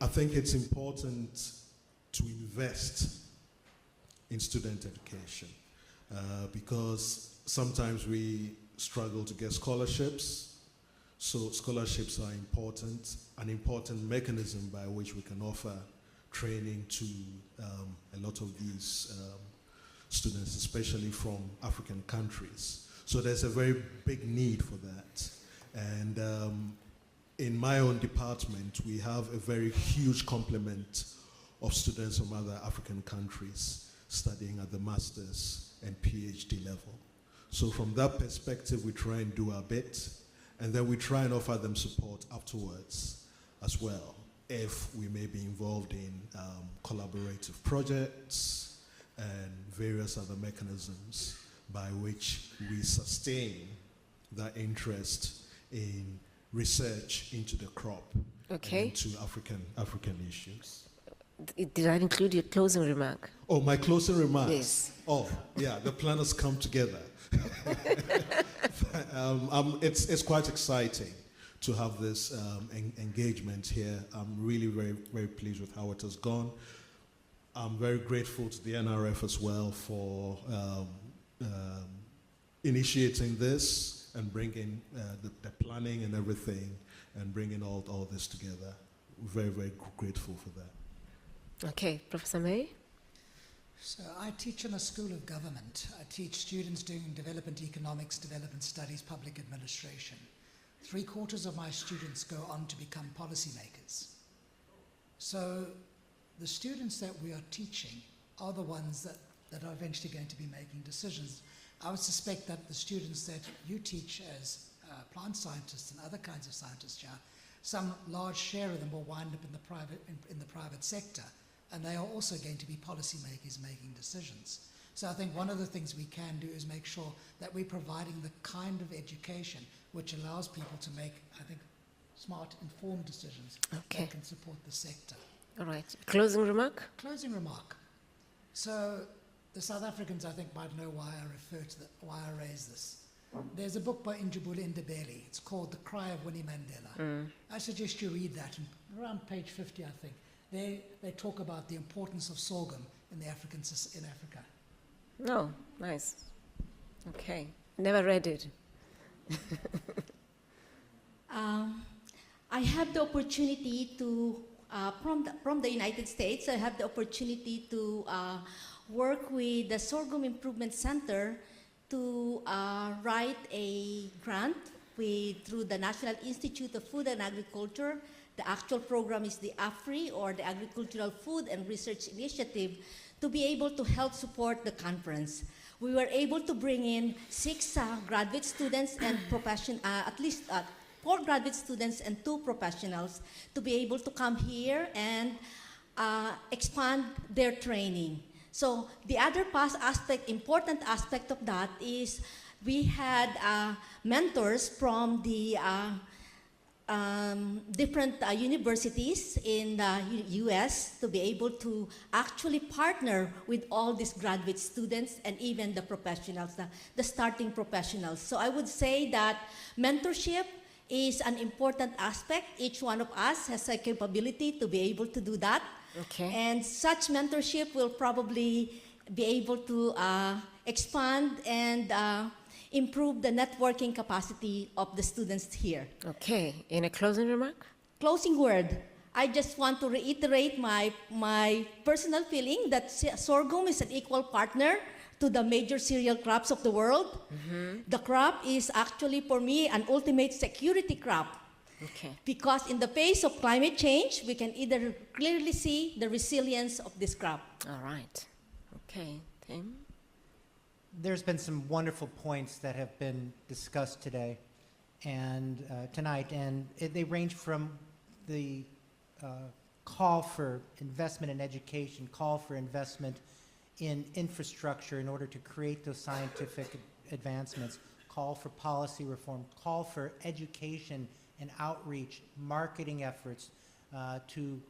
I think it's important to invest in student education because sometimes we struggle to get scholarships. So scholarships are important, an important mechanism by which we can offer training to a lot of these students, especially from African countries. So there's a very big need for that. And in my own department, we have a very huge complement of students from other African countries studying at the master's and PhD level. So from that perspective, we try and do our bit, and then we try and offer them support afterwards as well, if we may be involved in collaborative projects and various other mechanisms by which we sustain that interest in research into the crop, Okay. and into African issues. Did I include your closing remark? Oh, my closing remarks? Yes. Oh, yeah, the planners come together. It's quite exciting to have this engagement here. I'm really very, very pleased with how it has gone. I'm very grateful to the NRF as well for initiating this and bringing the planning and everything and bringing all this together. Very, very grateful for that. Okay, Professor May? So I teach in a school of government. I teach students doing development economics, development studies, public administration. 3/4 of my students go on to become policymakers. So the students that we are teaching are the ones that are eventually going to be making decisions. I would suspect that the students that you teach as plant scientists and other kinds of scientists here, some large share of them will wind up in the private sector, and they are also going to be policymakers making decisions. So I think one of the things we can do is make sure that we're providing the kind of education which allows people to make, I think, smart, informed decisions that can support the sector. All right. Closing remark? Closing remark. So the South Africans, I think, might know why why I raise this. There's a book by Njubula Ndebele. It's called The Cry of Winnie Mandela. I suggest you read that. And around page 50, I think, they talk about the importance of sorghum in Africa. Oh, nice. Okay. Never read it. I have the opportunity to, from the United States, I have the opportunity to work with the Sorghum Improvement Center to write a grant through the National Institute of Food and Agriculture. The actual program is the AFRI, or the Agricultural Food and Research Initiative, to be able to help support the conference. We were able to bring in 6 graduate students and at least 4 graduate students and 2 professionals to be able to come here and expand their training. So the other important aspect of that is we had mentors from the different universities in the US to be able to actually partner with all these graduate students and even the professionals, the starting professionals. So I would say that mentorship is an important aspect. Each one of us has a capability to be able to do that. Okay. And such mentorship will probably be able to expand and improve the networking capacity of the students here. Okay. In a closing remark? Closing word. I just want to reiterate my personal feeling that sorghum is an equal partner to the major cereal crops of the world. The crop is actually, for me, an ultimate security crop. Okay. Because in the face of climate change, we can either clearly see the resilience of this crop. All right. Okay. Tim? There's been some wonderful points that have been discussed today and tonight, and they range from the call for investment in education, call for investment in infrastructure in order to create those scientific advancements, call for policy reform, call for education and outreach, marketing efforts to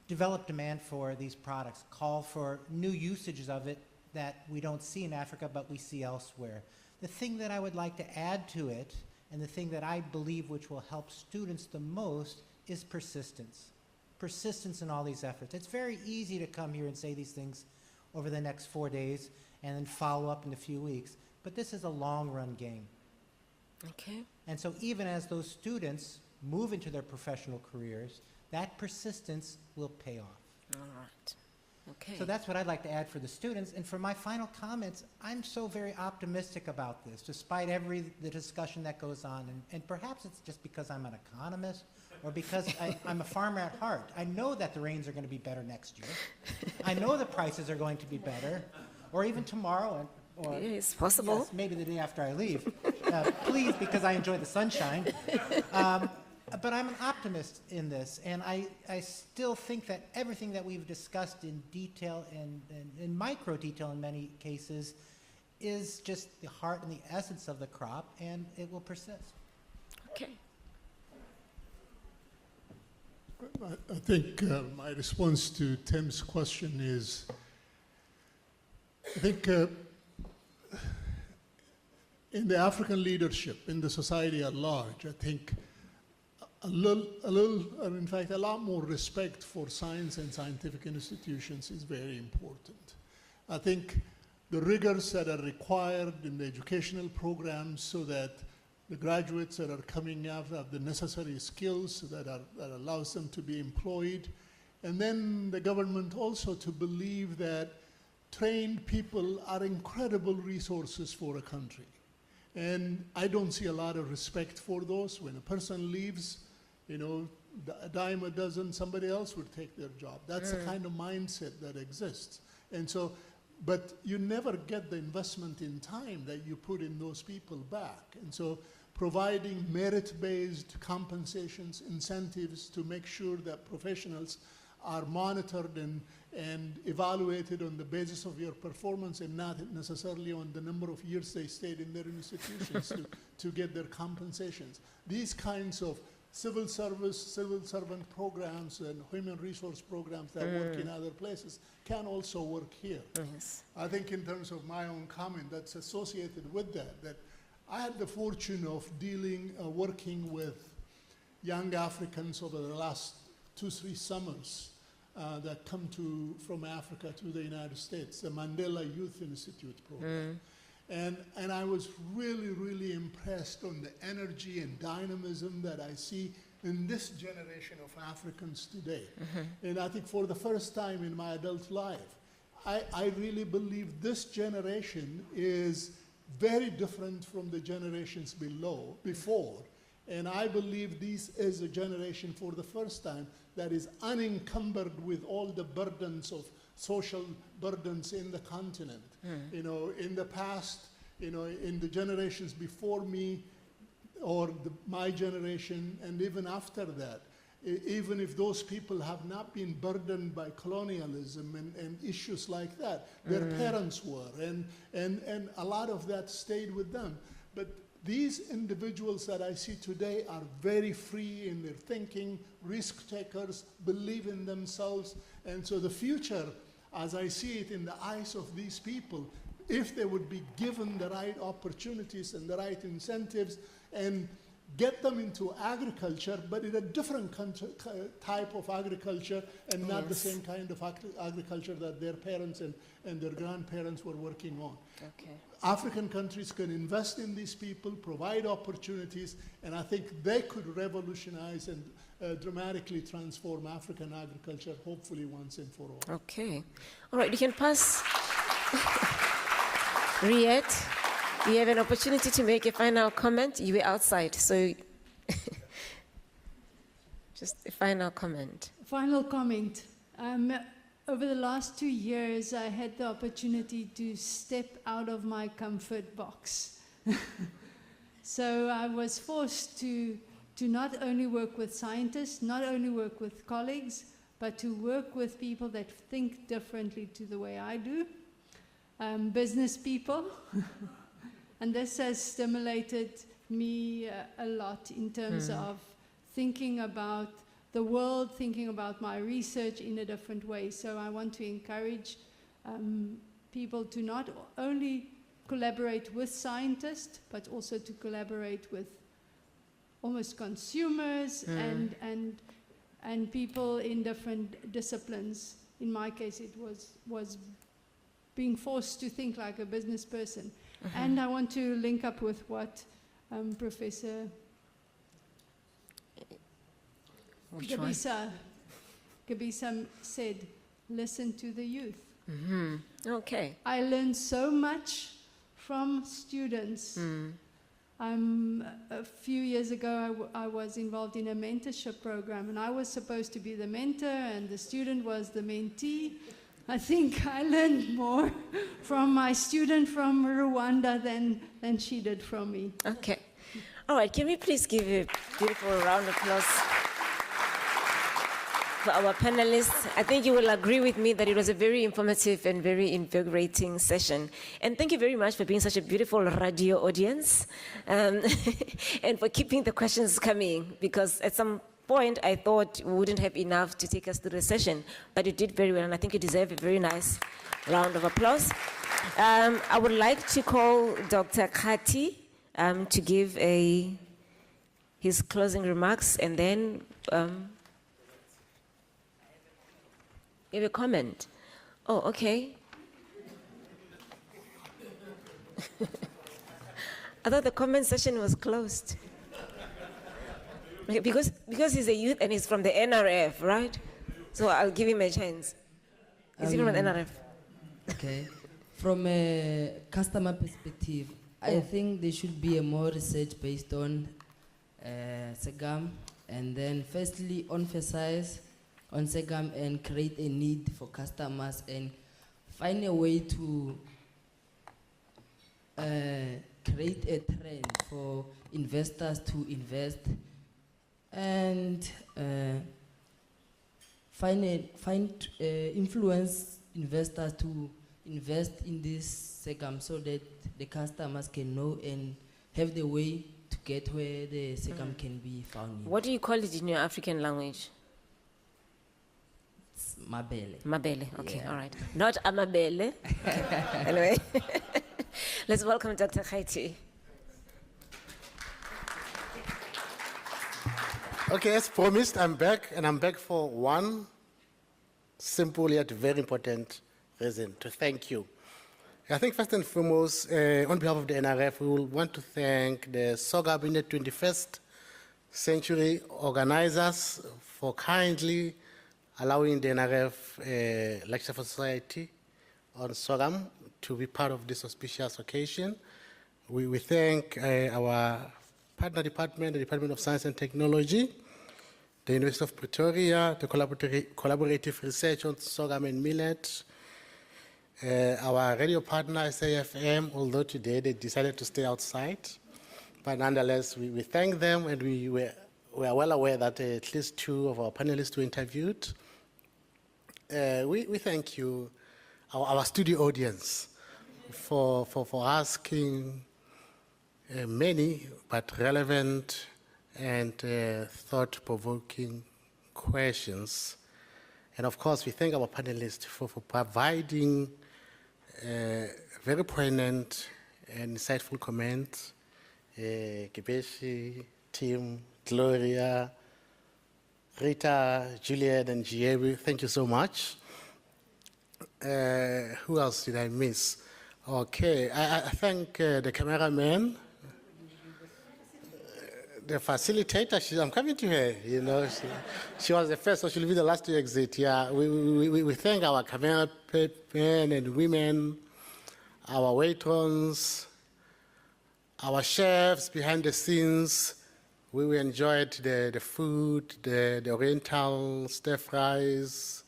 develop demand for these products, call for new usages of it that we don't see in Africa but we see elsewhere. The thing that I would like to add to it, and the thing that I believe which will help students the most, is persistence. Persistence in all these efforts. It's very easy to come here and say these things over the next 4 days and then follow up in a few weeks, but this is a long-run game. Okay. And so even as those students move into their professional careers, that persistence will pay off. All right. Okay. So that's what I'd like to add for the students. And for my final comments, I'm so very optimistic about this, despite the discussion that goes on. And perhaps it's just because I'm an economist or because I'm a farmer at heart. I know that the rains are going to be better next year. I know the prices are going to be better. or even tomorrow, or yeah, it's possible. Yes, maybe the day after I leave. Please, because I enjoy the sunshine. But I'm an optimist in this, and I still think that everything that we've discussed in detail and in micro detail in many cases is just the heart and the essence of the crop, and it will persist. Okay. I think my response to Tim's question is, I think in the African leadership, in the society at large, I think in fact, a lot more respect for science and scientific institutions is very important. I think the rigors that are required in the educational programs so that the graduates that are coming out have the necessary skills that allows them to be employed. And then the government also to believe that trained people are incredible resources for a country. And I don't see a lot of respect for those. When a person leaves, you know, a dime a dozen, somebody else would take their job. That's the kind of mindset that exists. And so, but you never get the investment in time that you put in those people back. And so providing merit-based compensations, incentives to make sure that professionals are monitored and evaluated on the basis of your performance and not necessarily on the number of years they stayed in their institutions to get their compensations. These kinds of civil servant programs and human resource programs that work in other places can also work here. Yes. I think in terms of my own comment that's associated with that I had the fortune of working with young Africans over the last 2-3 summers that come from Africa to the United States, the Mandela Youth Institute program. And I was really, really impressed on the energy and dynamism that I see in this generation of Africans today. And I think for the first time in my adult life, I really believe this generation is very different from the generations before. And I believe this is a generation for the first time that is unencumbered with all the burdens of social burdens in the continent. You know, in the past, you know, in the generations before me or my generation and even after that, even if those people have not been burdened by colonialism and issues like that, their parents were, and a lot of that stayed with them. But these individuals that I see today are very free in their thinking, risk takers, believe in themselves, and so the future, as I see it in the eyes of these people, if they would be given the right opportunities and the right incentives and get them into agriculture, but in a different type of agriculture and not the same kind of agriculture that their parents and their grandparents were working on. Okay. African countries can invest in these people, provide opportunities, and I think they could revolutionize and dramatically transform African agriculture, hopefully once and for all. Okay. All right, you can pass. Riette, you have an opportunity to make a final comment. You were outside, so just a final comment. Final comment. Over the last 2 years, I had the opportunity to step out of my comfort box. So I was forced to not only work with scientists, not only work with colleagues, but to work with people that think differently to the way I do, business people. And this has stimulated me a lot in terms of thinking about the world, thinking about my research in a different way. So I want to encourage people to not only collaborate with scientists, but also to collaborate with almost consumers and people in different disciplines. In my case, it was being forced to think like a business person. And I want to link up with what Professor Gebisa said, listen to the youth. Okay. I learned so much from students. A few years ago, I was involved in a mentorship program, and I was supposed to be the mentor, and the student was the mentee. I think I learned more from my student from Rwanda than she did from me. Okay. All right, can we please give a beautiful round of applause for our panelists? I think you will agree with me that it was a very informative and very invigorating session. And thank you very much for being such a beautiful radio audience and for keeping the questions coming, because at some point I thought we wouldn't have enough to take us through the session, but you did very well, and I think you deserve a very nice round of applause. I would like to call Dr. Khati to give his closing remarks, and then give a comment. Oh, okay. I thought the comment session was closed. Okay, because he's a youth and he's from the NRF, right? So I'll give him a chance. Is he from the NRF? Okay. From a customer perspective, I think there should be a more research based on Sorghum, and then firstly emphasize on Sorghum and create a need for customers and find a way to create a trend for investors to invest, and influence investors to invest in this Sorghum so that the customers can know and have the way to get where the Sorghum can be found. What do you call it in your African language? It's mabele. Mabele, okay, Yeah. all right. Not amabele. Anyway, let's welcome Dr. Khati. Okay, as promised, I'm back, and I'm back for one simple yet very important reason, to thank you. I think first and foremost, on behalf of the NRF, we will want to thank the Sorghum in the 21st century organizers for kindly allowing the NRF Lecture for Society on Sorghum to be part of this auspicious occasion. We thank our partner department, the Department of Science and Technology, the University of Pretoria, the collaborative research on sorghum and millet, our radio partner, SAFM, although today they decided to stay outside. But nonetheless, we thank them, and we are well aware that at least 2 of our panelists were interviewed. We thank you, our studio audience, for asking many but relevant and thought-provoking questions. And of course, we thank our panelists for providing very poignant and insightful comments. Gebisi, Tim, Gloria, Rita, Julian, and Gyebi, thank you so much. Who else did I miss? Okay, I thank the cameraman, the facilitator. I'm coming to her, you know. She was the first, so she'll be the last to exit. Yeah, we thank our cameramen and women, our waitrons, our chefs behind the scenes. We enjoyed the food, the oriental stir fries,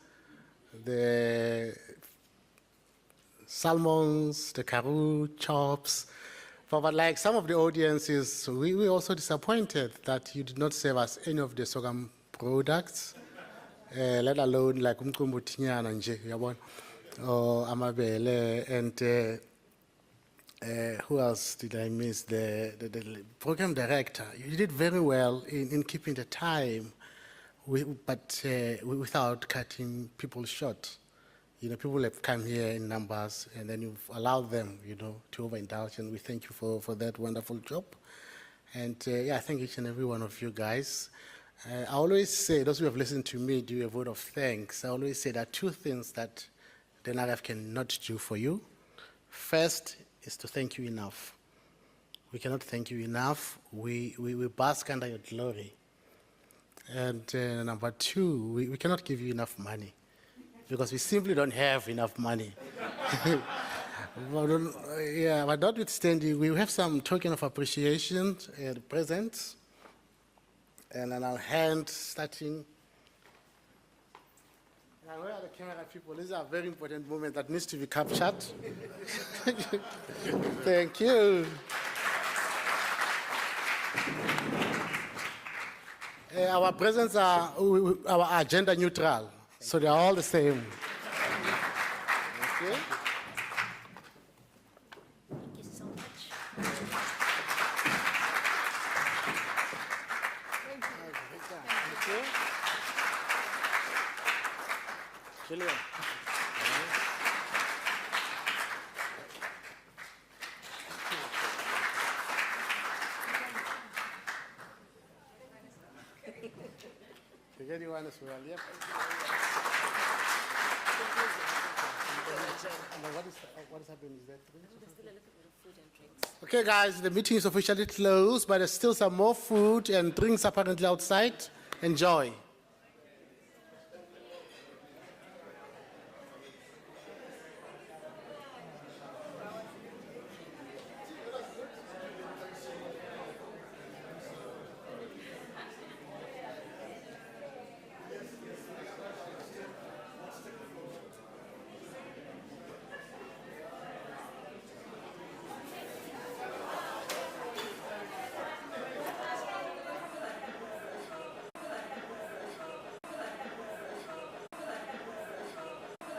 the salmons, the karoo chops. But like some of the audiences, we were also disappointed that you did not serve us any of the sorghum products, let alone like umkumbutinyana nje, yabona, or amabele, and who else did I miss? The program director. You did very well in keeping the time, but without cutting people short. You know, people have come here in numbers, and then you've allowed them, you know, to overindulge, and we thank you for that wonderful job. And yeah, I thank each and every one of you guys. I always say, those who have listened to me do a vote of thanks. I always say there are 2 things that the NRF cannot do for you. First is to thank you enough. We cannot thank you enough. We bask under your glory. And number 2, we cannot give you enough money, because we simply don't have enough money. But notwithstanding, we have some token of appreciation present. And then I'll hand, starting Now, where are the camera people? These are very important moments that needs to be captured. Thank you. Our presents are our agenda neutral, so they are all the same. Okay. Thank you so much. Thank you. Julian. You get one as well, yep. What is happening? Is that okay, guys, the meeting is officially closed, but there's still some more food and drinks apparently outside. Enjoy.